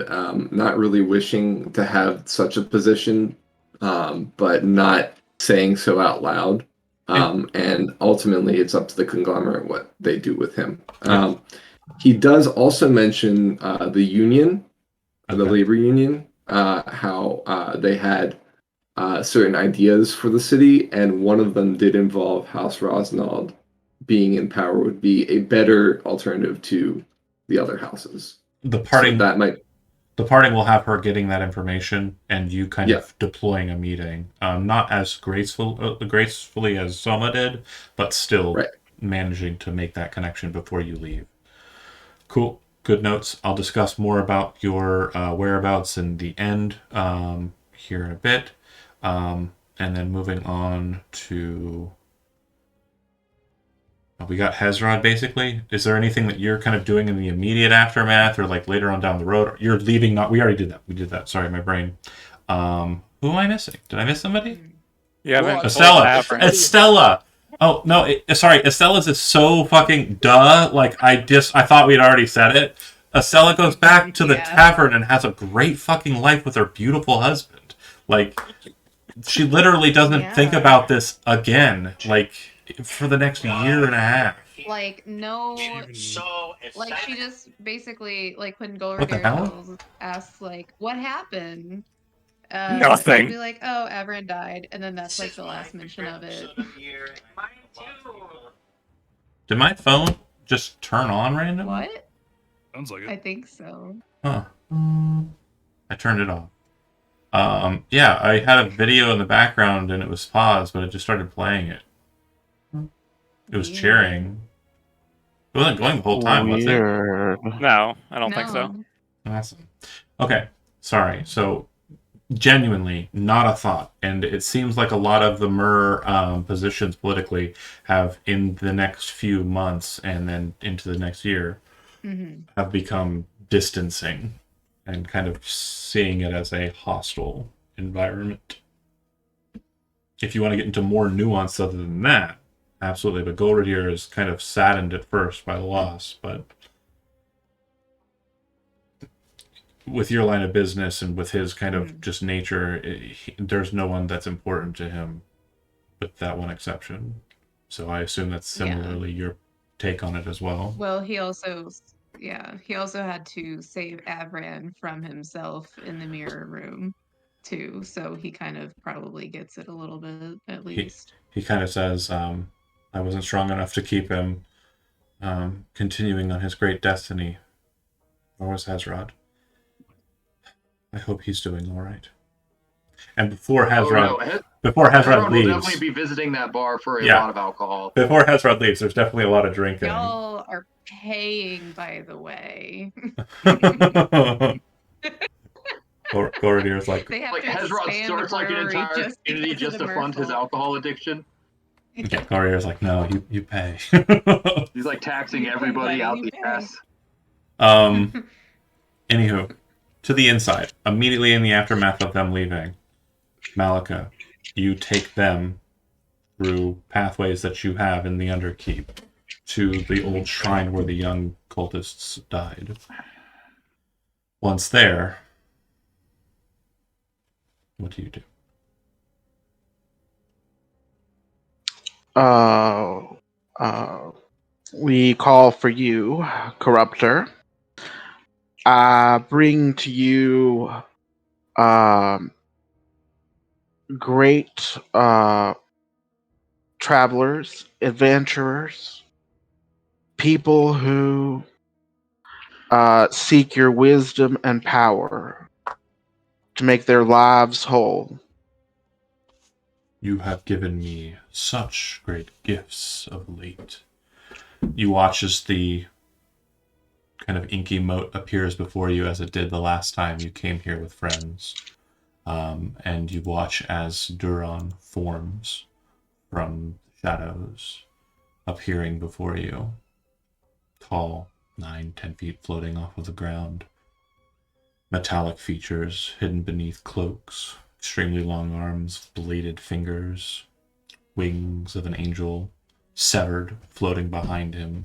not really wishing to have such a position, but not saying so out loud. And ultimately, it's up to the conglomerate what they do with him. He does also mention the union, the labor union, how they had certain ideas for the city, and one of them did involve House Rosnald being in power would be a better alternative to the other houses. The parting So that might. The parting will have her getting that information and you kind Yeah. of deploying a meeting. Not as gracefully as Soma did, but still Right. managing to make that connection before you leave. Cool. Good notes. I'll discuss more about your whereabouts in the end here in a bit. And then moving on to We got Hezrod, basically. Is there anything that you're kind of doing in the immediate aftermath, or like later on down the road? You're leaving? Not. We already did that. We did that. Sorry, my brain. Who am I missing? Did I miss somebody? You haven't Well, told Estella. Avern. Estella. Oh no! Sorry, Estella's is so fucking duh. Like I thought we'd already said it. Estella goes back to the Yeah. tavern and has a great fucking life with her beautiful husband. Like she literally doesn't think Yeah. about this again. Like for the next year and a half. Like no, So like she just basically like when What the hell? Golridir asks like what happened. Nothing. She'll be like, oh, Avern died, and then that's like the last mention of it. Did my phone just turn on randomly? What? Sounds like I it. think so. Huh. I turned it off. Yeah, I had a video in the background and it was paused, but it just started playing it. It was Weird. cheering. It wasn't going the whole time, was it? Weird. No, I don't think so. No. Awesome. Okay, sorry. So, genuinely, not a thought. And it seems like a lot of the Mer positions politically have, in the next few months and then into the next year, Mm-hmm. have become distancing and kind of seeing it as a hostile environment. If you want to get into more nuance other than that, absolutely. But Golridir is kind of saddened at first by the loss, but with your line of business and with his kind of just nature, there's no one that's important to him with that one exception. So I assume that's similarly your take on it as well. Well, he also had to save Avran from himself in the mirror room, too. So he kind of probably gets it a little bit, at least. He kind of says, I wasn't strong enough to keep him continuing on his great destiny. Nor was Hezrod. I hope he's doing all right. And before Hezrod, before Hezrod will leaves, definitely be visiting that bar for a Yeah. lot of alcohol. before Hezrod leaves, there's definitely a lot of drinking. Y'all are paying, by the way. Golridir's like, They have Like to Hezrod expand starts the like an brewery entire just community because of just the to fund his Merfolk. alcohol addiction. yeah, Golridir's like, no, you pay. He's like taxing You pay, everybody buddy, out you the pay. ass. Anywho, to the inside, immediately in the aftermath of them leaving, Malika, you take them through pathways that you have in the Underkeep to the old shrine where the young cultists died. Once there, what do you do? We call for you, Corruptor. Bring to you great travelers, adventurers, people who seek your wisdom and power to make their lives whole. You have given me such great gifts of late. You watch as the kind of inky moat appears before you as it did the last time you came here with friends. And you watch as Duron forms from the shadows, appearing before you. Tall, 9-10 feet floating off of the ground. Metallic features hidden beneath cloaks. Extremely long arms, bladed fingers, wings of an angel severed, floating behind him.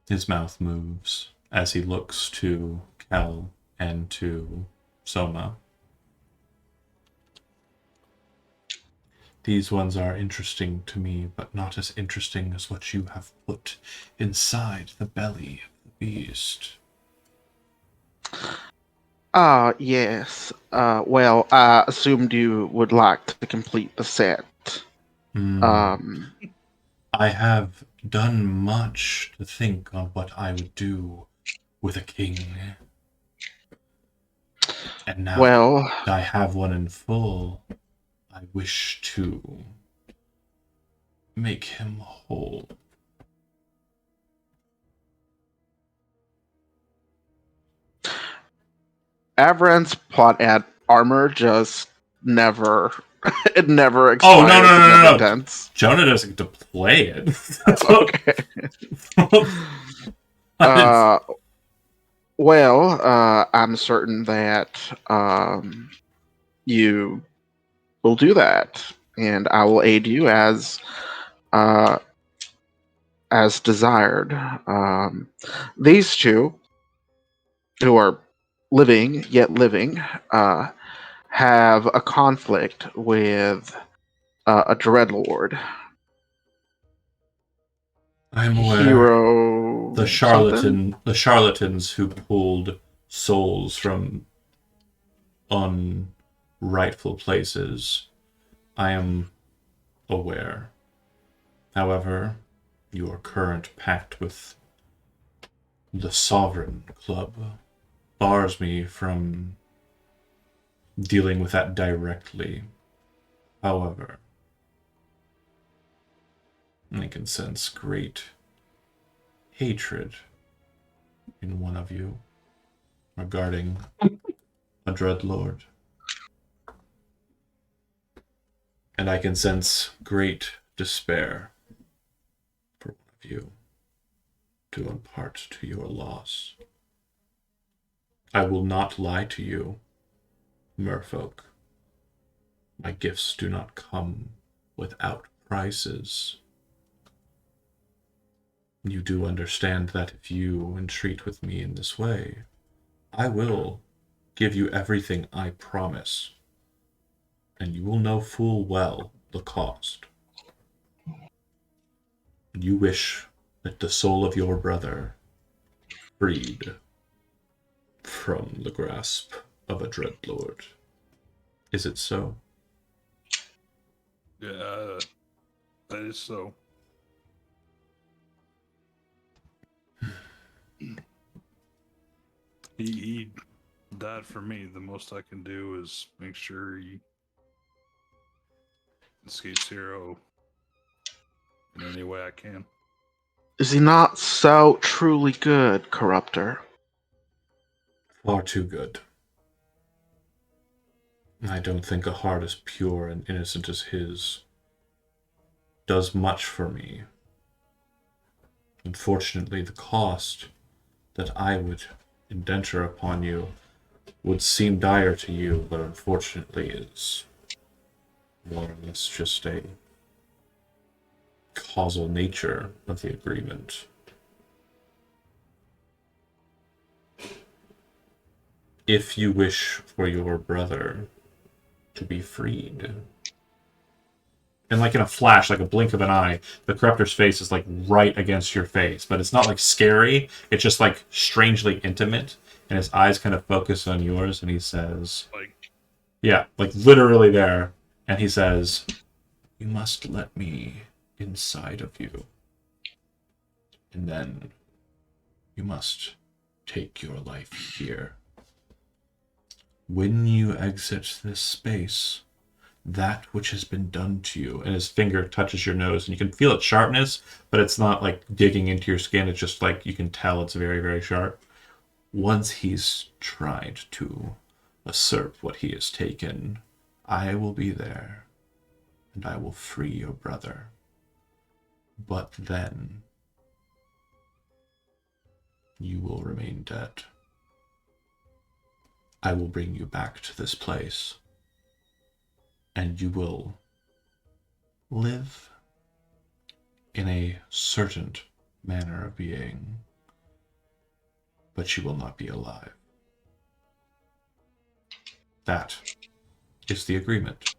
His mouth moves as he looks to Kel and to Soma. These ones are interesting to me, but not as interesting as what you have put inside the belly of the beast. Yes. Well, I assumed you would like to complete the set. I have done much to think on what I would do with a king. And now Well, that I have one in full, I wish to make him whole. Avran's plot at armor just never It never Oh, expires. no, no, It no, no, never no. ends. Jonah doesn't get to play it. That's what- Okay. Well, I'm certain that you will do that, and I will aid you uh, as desired. These two, who are living yet living, have a conflict with a dreadlord. I'm aware. Hero. The charlatans who pulled souls from unrightful places. I am aware. However, your current pact with the Sovereign Club bars me from dealing with that directly. However, I can sense great hatred in one of you regarding a dreadlord. And I can sense great despair for one of you to impart to your loss. I will not lie to you, merfolk. My gifts do not come without prices. You do understand that if you entreat with me in this way, I will give you everything I promise, and you will know full well the cost. You wish that the soul of your brother freed from the grasp of a dreadlord. Is it so? Yeah, that is so. He died for me. The most I can do is make sure he escapes Hero in any way I can. Is he not so truly good, Corruptor? Far too good. I don't think a heart as pure and innocent as his does much for me. Unfortunately, the cost that I would indenture upon you would seem dire to you, but unfortunately is more or less just a causal nature of the agreement. If you wish for your brother to be freed, and like in a flash, like a blink of an eye, the Corruptor's face is like right against your face, but it's not like scary, it's just like strangely intimate, and his eyes kind of focus on yours, and he says, Like, yeah, like literally there, and he says, you must let me inside of you, and then you must take your life here. When you exit this space, that which has been done to you, and his finger touches your nose, and you can feel its sharpness, but it's not like digging into your skin, it's just like you can tell it's very, very sharp. Once he's tried to usurp what he has taken, I will be there, and I will free your brother. But then you will remain dead. I will bring you back to this place, and you will live in a certain manner of being, but you will not be alive. That is the agreement.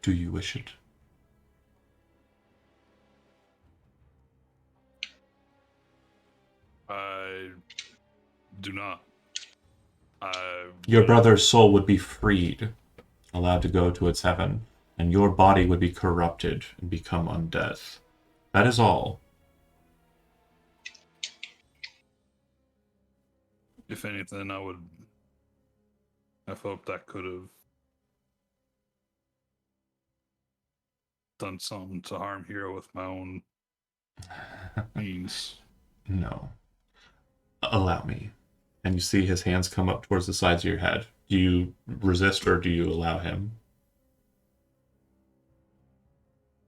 Do you wish it? I do not. Your brother's soul would be freed, allowed to go to its heaven, and your body would be corrupted and become undead. That is all. If anything, I've hoped I could have done something to harm Hero with my own means. No. Allow me. And you see his hands come up towards the sides of your head. Do you resist or do you allow him?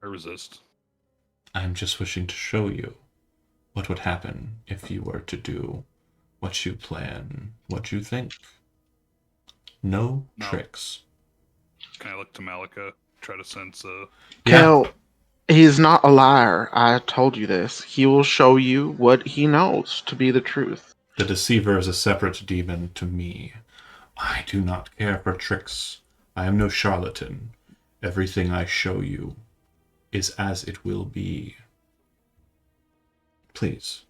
I resist. I'm just wishing to show you what would happen if you were to do what you plan, what you think. No No. tricks. Can I look to Malika? Try to sense Kel, he's not a liar. I told you this. He will show you what he knows to be the truth. The deceiver is a separate demon to me. I do not care for tricks. I am no charlatan. Everything I show you is as it will be. Please.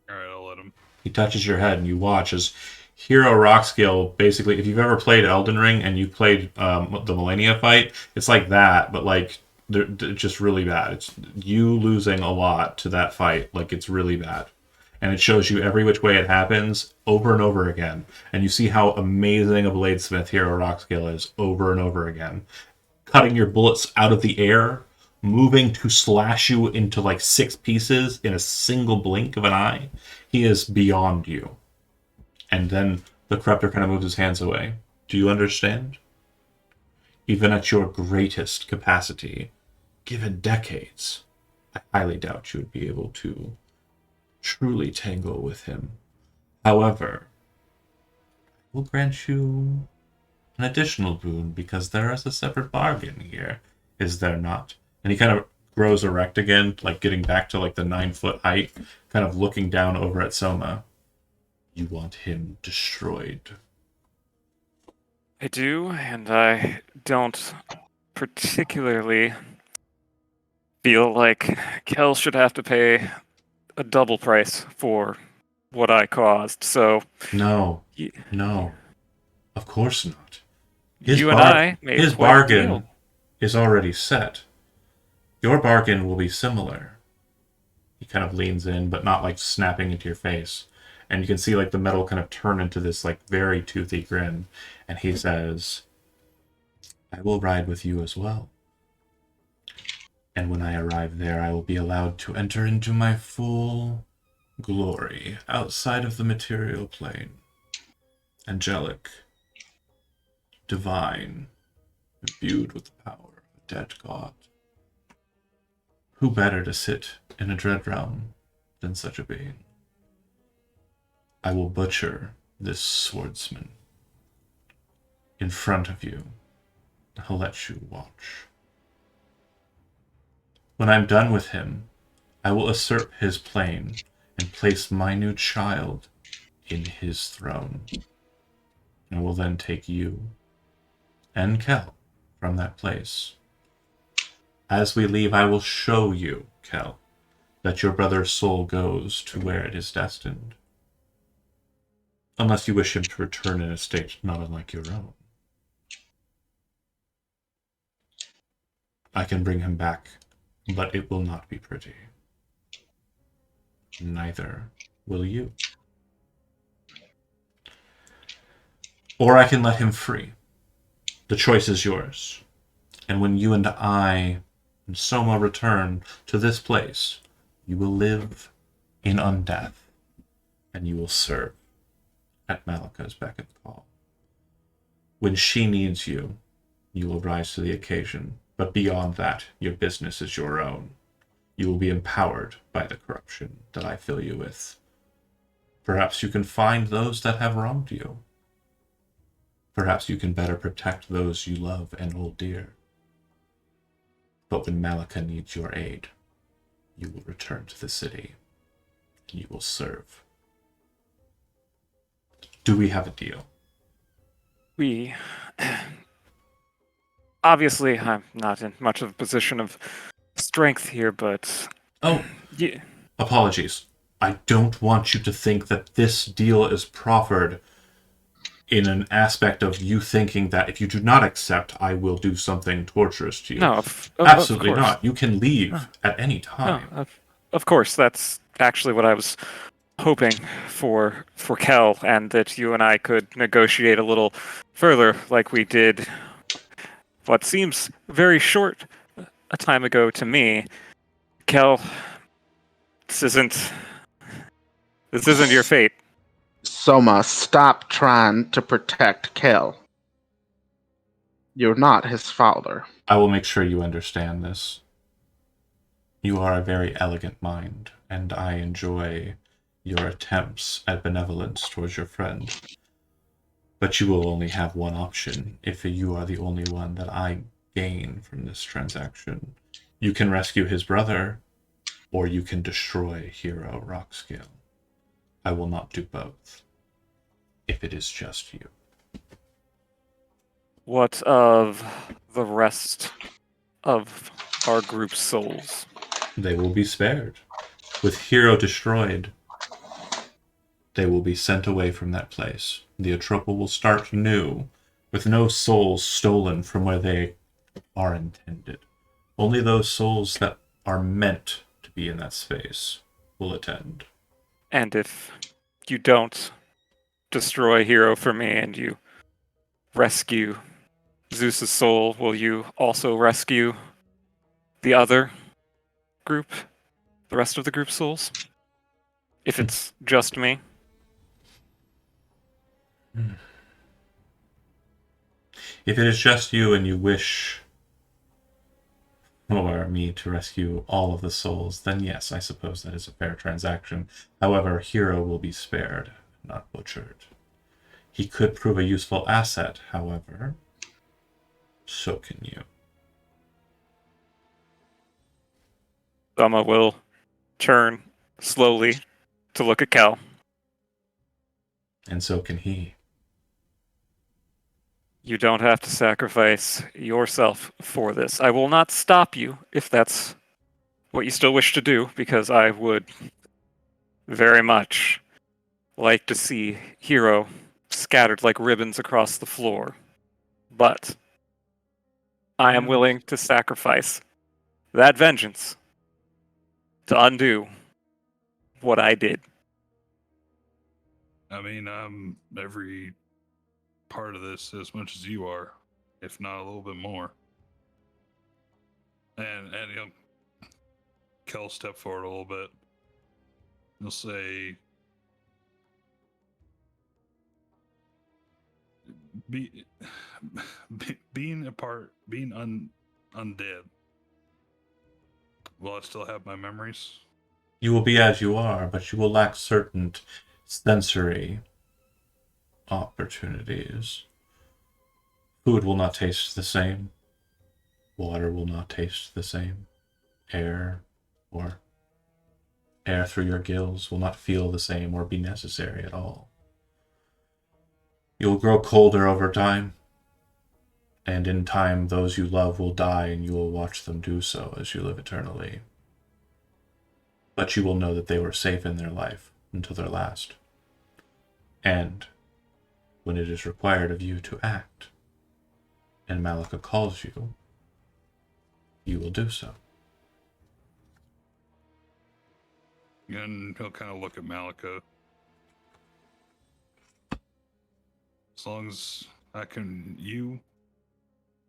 Alright, I'll let him. He touches your head and you watch as Hero Rockskill, basically, if you've ever played Elden Ring and you played the Millennia fight, it's like that, but like, they're just really bad. It's you losing a lot to that fight. Like, it's really bad. And it shows you every which way it happens over and over again. And you see how amazing a bladesmith Hero Rockskill is over and over again. Cutting your bullets out of the air, moving to slash you into like 6 pieces in a single blink of an eye. He is beyond you. And then the Corruptor kind of moves his hands away. Do you understand? Even at your greatest capacity, given decades, I highly doubt you would be able to truly tangle with him. However, I will grant you an additional boon because there is a separate bargain here, is there not? And he kind of grows erect again, like getting back to like the 9-foot height, kind of looking down over at Soma. You want him destroyed. I do, and I don't particularly feel like Kel should have to pay a double price for what I caused. So No, y- no, of course not. you and I made his quite a bargain deal. is already set. Your bargain will be similar. He kind of leans in, but not like snapping into your face. And you can see like the metal kind of turn into this like very toothy grin. And he says, I will ride with you as well. And when I arrive there, I will be allowed to enter into my full glory outside of the material plane. Angelic, divine, imbued with the power of a dead god. Who better to sit in a dread realm than such a being? I will butcher this swordsman in front of you. I'll let you watch. When I'm done with him, I will usurp his plane and place my new child in his throne. I will then take you and Kel from that place. As we leave, I will show you, Kel, that your brother's soul goes to where it is destined. Unless you wish him to return in a state not unlike your own. I can bring him back, but it will not be pretty. Neither will you. Or I can let him free. The choice is yours. And when you and I and Soma return to this place, you will live in undeath, and you will serve at Malika's beck and call. When she needs you, you will rise to the occasion, but beyond that, your business is your own. You will be empowered by the corruption that I fill you with. Perhaps you can find those that have wronged you. Perhaps you can better protect those you love and hold dear. But when Malika needs your aid, you will return to the city, and you will serve. Do we have a deal? We obviously, I'm not in much of a position of strength here, but Oh, yeah, apologies. I don't want you to think that this deal is proffered in an aspect of you thinking that if you do not accept, I will do something torturous to you. no, Absolutely of course. not. You can leave No. at any No, time. of course, that's actually what I was hoping for Kel, and that you and I could negotiate a little further, like we did what seems very short a time ago to me. Kel, this isn't your fate. Soma, stop trying to protect Kel. You're not his father. I will make sure you understand this. You are a very elegant mind, and I enjoy your attempts at benevolence towards your friend. But you will only have one option if you are the only one that I gain from this transaction. You can rescue his brother, or you can destroy Hero Rockscale. I will not do both, if it is just you. What of the rest of our group's souls? They will be spared. With Hero destroyed, they will be sent away from that place. The Atropa will start new, with no souls stolen from where they are intended. Only those souls that are meant to be in that space will attend. And if you don't destroy Hero for me and you rescue Zeus's soul, will you also rescue the other group? The rest of the group's souls? If it's just me? If it is just you and you wish for me to rescue all of the souls, then yes, I suppose that is a fair transaction. However, Hero will be spared, not butchered. He could prove a useful asset, however. So can you. Sama will turn slowly to look at Kel. And so can he. You don't have to sacrifice yourself for this. I will not stop you if that's what you still wish to do, because I would very much like to see Hero scattered like ribbons across the floor. But I am willing to sacrifice that vengeance to undo what I did. I mean, I'm every part of this as much as you are, if not a little bit more. And you know, Kel step forward a little bit. He'll say, being undead. Will I still have my memories? You will be as you are, but you will lack certain sensory opportunities. Food will not taste the same. Water will not taste the same. Air through your gills will not feel the same or be necessary at all. You will grow colder over time, and in time those you love will die and you will watch them do so as you live eternally. But you will know that they were safe in their life until their last. And when it is required of you to act, and Malika calls you, you will do so. And he'll kind of look at Malika. As long as I can, you,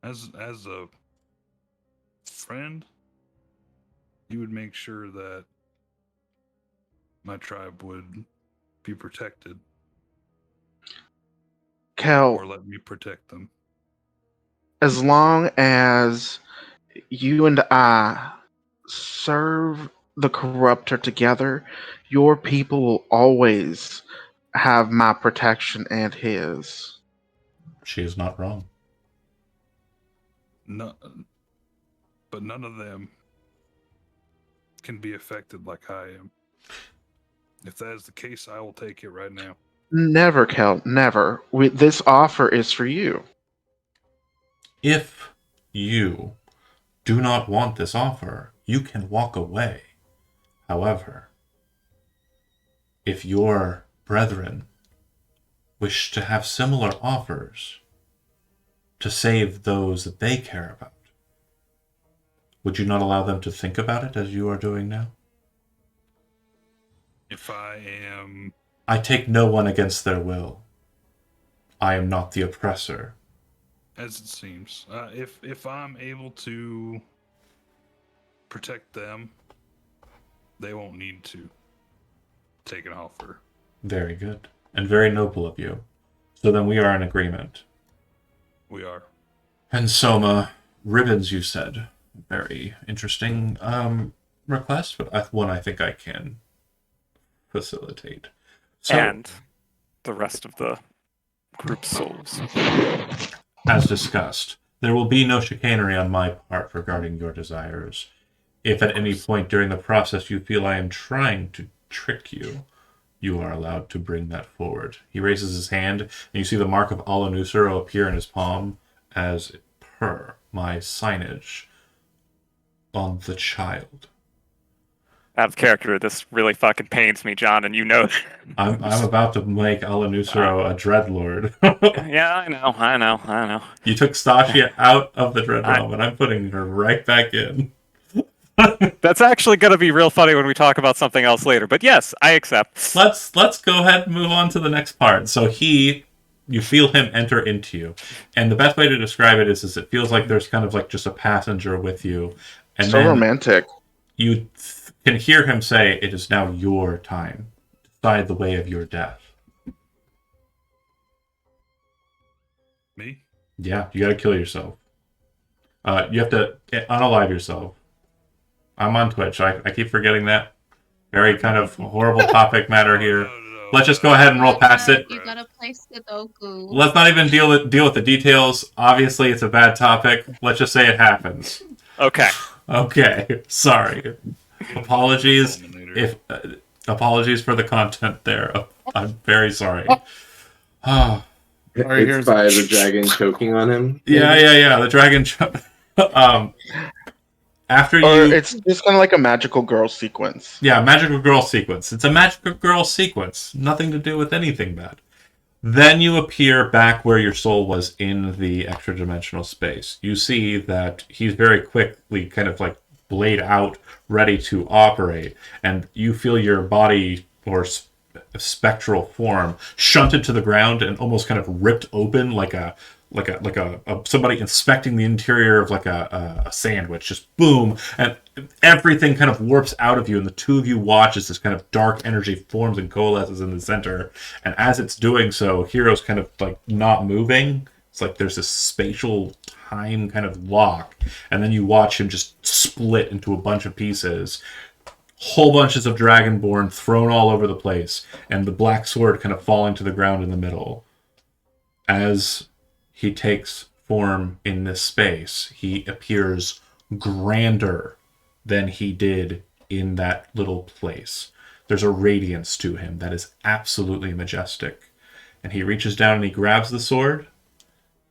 as a friend, you would make sure that my tribe would be protected. Kel, Or let me protect them. as long as you and I serve the corruptor together, your people will always have my protection and his. She is not wrong. No, but none of them can be affected like I am. If that is the case, I will take it right now. Never, Kel, never. This offer is for you. If you do not want this offer, you can walk away. However, if your brethren wish to have similar offers to save those that they care about, would you not allow them to think about it as you are doing now? If I am... I take no one against their will. I am not the oppressor. As it seems. If I'm able to protect them, they won't need to take an offer. Very good. And very noble of you. So then we are in agreement. We are. And Soma, ribbons you said. Very interesting. request, but one I think I can facilitate. So, And the rest of the group's souls. as discussed, there will be no chicanery on my part regarding your desires. If at any point during the process you feel I am trying to trick you, you are allowed to bring that forward. He raises his hand, and you see the mark of Alanusero appear in his palm as per my signage on the child. Out of character, this really fucking pains me, John, and you know. I'm about to make Alanusero a dreadlord. Yeah, I know. You took Stasia out of the dread realm, and I'm putting her right back in. That's actually going to be real funny when we talk about something else later. But yes, I accept. Let's go ahead and move on to the next part. So you feel him enter into you, and the best way to describe it is it feels like there's kind of like just a passenger with you, and So then romantic. you can hear him say, "It is now your time. Decide the way of your death." Me? Yeah, you got to kill yourself. You have to unalive yourself. I'm on Twitch. I keep forgetting that. Very kind of horrible topic matter here. Let's just go ahead and roll past it. You gotta place the Doku. Let's not even deal with the details. Obviously, it's a bad topic. Let's just say it happens. Okay. Okay. Sorry. Apologies if apologies for the content there. I'm very sorry. Alright, here's- It's by the dragon choking on him. Yeah. The dragon. After you, Or it's just kind of like a magical girl sequence. yeah, magical girl sequence. It's a magical girl sequence. Nothing to do with anything bad. Then you appear back where your soul was in the extra dimensional space. You see that he's very quickly kind of like blade out, ready to operate, and you feel your body or spectral form shunted to the ground and almost kind of ripped open like a somebody inspecting the interior of like a sandwich. Just boom, and everything kind of warps out of you, and the two of you watch as this kind of dark energy forms and coalesces in the center. And as it's doing so, Hero's kind of like not moving. It's like there's this spatial time kind of lock, and then you watch him just split into a bunch of pieces. Whole bunches of Dragonborn thrown all over the place, and the black sword kind of falling to the ground in the middle. As he takes form in this space, he appears grander than he did in that little place. There's a radiance to him that is absolutely majestic. And he reaches down and he grabs the sword,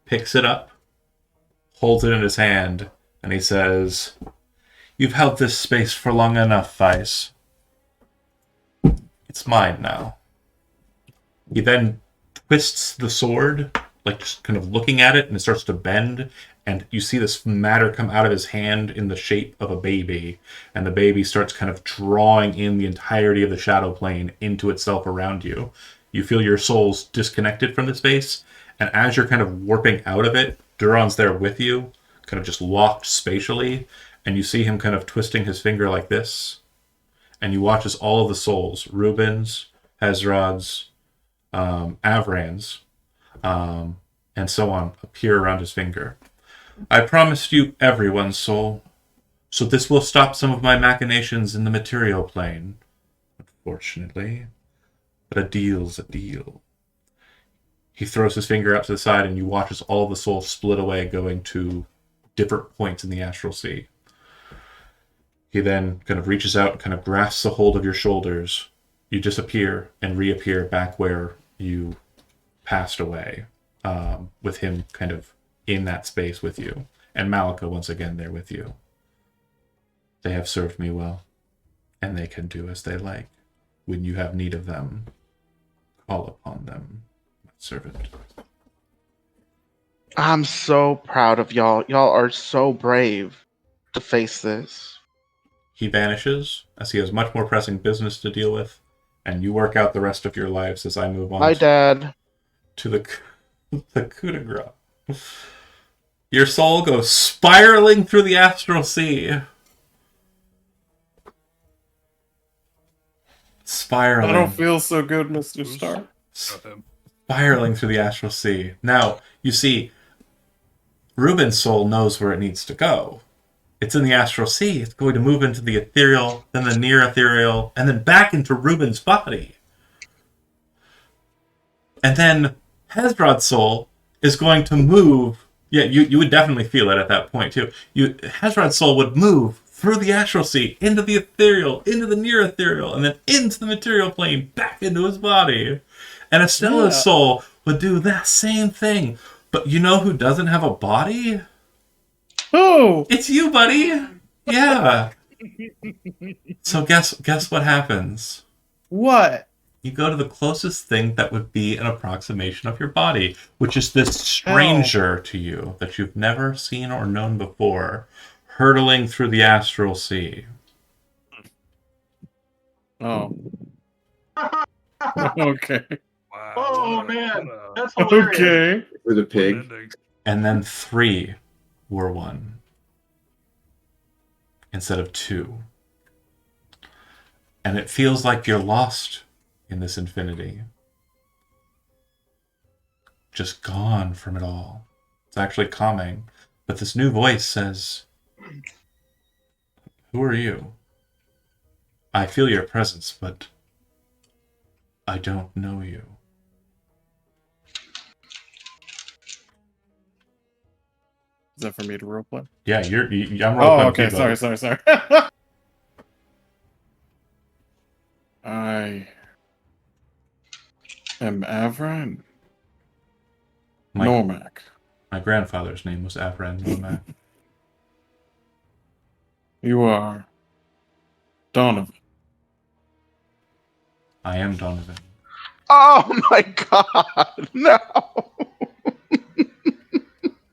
picks it up, holds it in his hand, and he says, "You've held this space for long enough, Vice. It's mine now." He then twists the sword, like just kind of looking at it, and it starts to bend, and you see this matter come out of his hand in the shape of a baby, and the baby starts kind of drawing in the entirety of the shadow plane into itself around you. You feel your souls disconnected from the space, and as you're kind of warping out of it, Duron's there with you, kind of just locked spatially, and you see him kind of twisting his finger like this, and you watch as all of the souls, Reuben's, Hezrod's, Avran's, and so on, appear around his finger. "I promised you everyone's soul, so this will stop some of my machinations in the material plane. Unfortunately, but a deal's a deal." He throws his finger out to the side, and you watch as all of the souls split away, going to different points in the astral sea. He then kind of reaches out and kind of grasps a hold of your shoulders. You disappear and reappear back where you passed away, with him kind of in that space with you. And Malika once again there with you. "They have served me well, and they can do as they like. When you have need of them, call upon them, my servant." I'm so proud of y'all. Y'all are so brave to face this. He vanishes as he has much more pressing business to deal with, and you work out the rest of your lives as I move on Bye, Dad. to the coup de grace. Your soul goes spiraling through the astral sea. Spiraling. I don't feel so good, Mr. Stark. Spiraling through the astral sea. Now, you see, Reuben's soul knows where it needs to go. It's in the astral sea. It's going to move into the ethereal, then the near ethereal, and then back into Ruben's body. And then Hezrod's soul is going to move. Yeah, you would definitely feel it at that point too. Hezrod's soul would move through the astral sea, into the ethereal, into the near ethereal, and then into the material plane, back into his body. And Estella's soul would do that same thing. But you know who doesn't have a body? Oh, It's you, buddy. Yeah. So guess what happens? what? You go to the closest thing that would be an approximation of your body, which is this stranger to you that you've never seen or known before, hurtling through the astral sea. Oh. Okay. Wow. Oh, what a- man. what a- That's hilarious. Okay. For the what an pig. ending. And then 3 were 1 instead of 2. And it feels like you're lost in this infinity. Just gone from it all. It's actually calming. But this new voice says, "Who are you? I feel your presence, but I don't know you." Is that for me to roleplay? Yeah, I'm Oh, rolling. okay. Sorry. I am Avran My, Normac. my grandfather's name was Avran Nomak. You are Donovan. I am Donovan. Oh my god, no.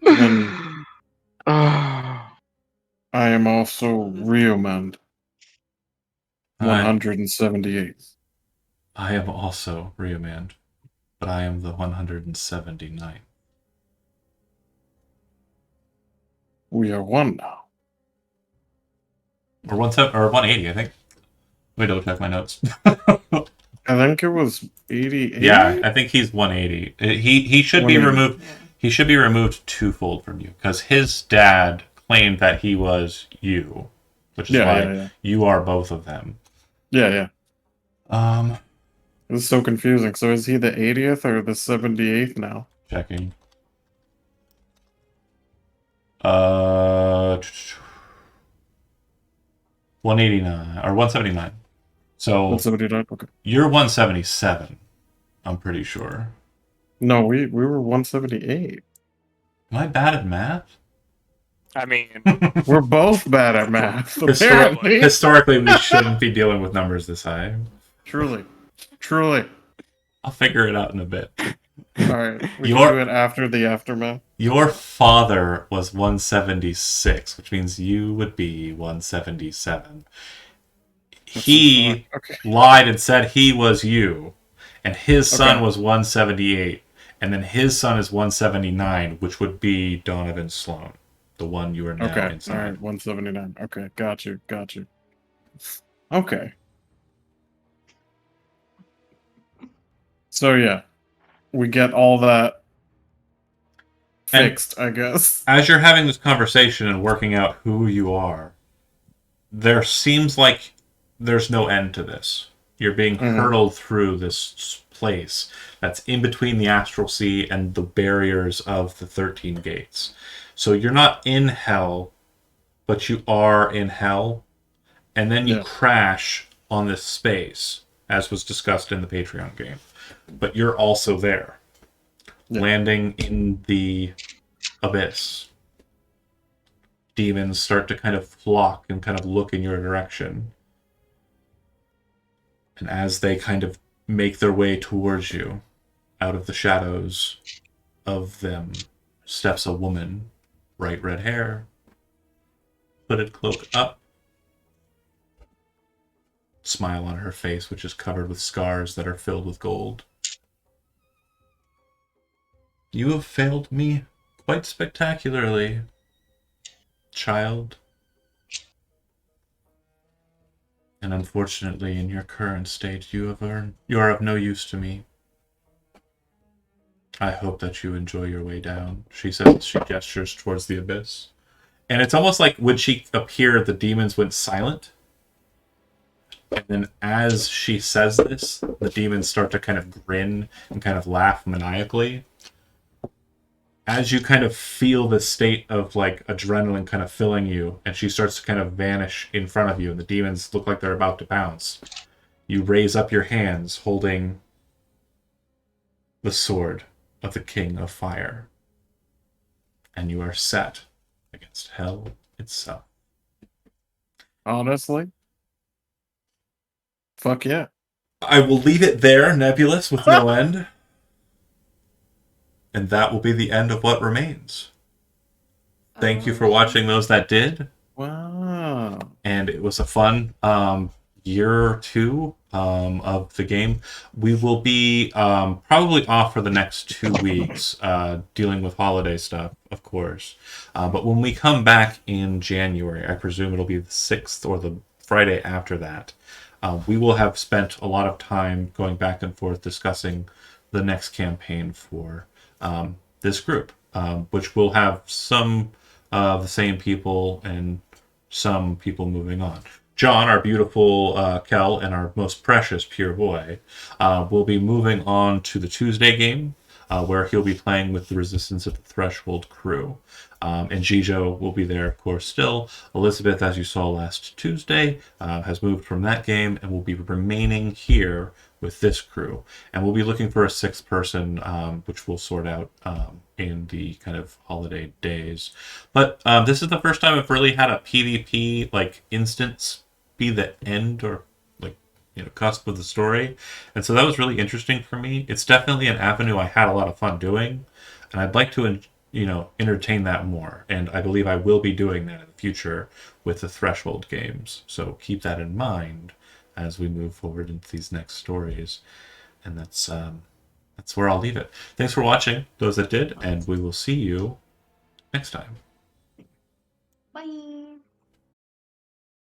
And Ah. I am also Riomand I, 178. I am also Riomand, but I am the 179th. We are one now. Or 180, I think. Let me double check my notes. I think it was 88. Yeah, I think he's 180. He should be 180. removed. He should be removed twofold from you because his dad claimed that he was you, which is why Yeah. you are both of them. Yeah. Um, It's so confusing. So is he the 80th or the 78th now? checking. 189 or 179. So 179? Okay. you're 177. I'm pretty sure. No, we were 178. Am I bad at math? I mean, We're both bad at math, Histori- apparently. historically, we shouldn't be dealing with numbers this high. Truly. I'll figure it out in a bit. Alright, we Your- can do it after the aftermath. Your father was 176, which means you would be 177. He Okay. lied and said he was you, and his son Okay. was 178, and then his son is 179, which would be Donovan Sloan, the one you are now Okay. inside. Alright, 179. Okay, got you. Okay. So yeah. We get all that And- fixed, I guess. As you're having this conversation and working out who you are, there seems like there's no end to this. You're being Mhm. hurtled through this place that's in between the astral sea and the barriers of the 13 gates. So you're not in hell, but you are in hell. And then you Yeah. crash on this space, as was discussed in the Patreon game. But you're also there, Yeah. landing in the abyss. Demons start to kind of flock and kind of look in your direction. And as they kind of make their way towards you, out of the shadows of them steps a woman, bright red hair, hooded cloak up, smile on her face, which is covered with scars that are filled with gold. You have failed me quite spectacularly, child. And unfortunately, in your current state, you are of no use to me. I hope that you enjoy your way down, she says. She gestures towards the abyss. And it's almost like when she appeared, the demons went silent. And then as she says this, the demons start to kind of grin and kind of laugh maniacally. As you kind of feel the state of like adrenaline kind of filling you, and she starts to kind of vanish in front of you, and the demons look like they're about to pounce, you raise up your hands holding the sword of the King of Fire. And you are set against hell itself. Honestly, fuck yeah. I will leave it there, Nebulous, with no end. And that will be the end of What Remains. Thank you for watching those that did. Wow. And it was a fun year or two of the game. We will be probably off for the next 2 weeks, dealing with holiday stuff, of course. But when we come back in January, I presume it'll be the 6th or the Friday after that, we will have spent a lot of time going back and forth discussing the next campaign for this group, which will have some of the same people and some people moving on. John, our beautiful Kel, and our most precious pure boy, will be moving on to the Tuesday game, where he'll be playing with the Resistance at the Threshold crew. And Jijo will be there, of course, still. Elizabeth, as you saw last Tuesday, has moved from that game and will be remaining here with this crew. And we'll be looking for a 6th person, which we'll sort out in the kind of holiday days. But this is the first time I've really had a PvP like instance be the end or like, you know, cusp of the story. And so that was really interesting for me. It's definitely an avenue I had a lot of fun doing, and I'd like to entertain that more. And I believe I will be doing that in the future with the Threshold games. So keep that in mind as we move forward into these next stories. And that's where I'll leave it. Thanks for watching, those that did, and we will see you next time.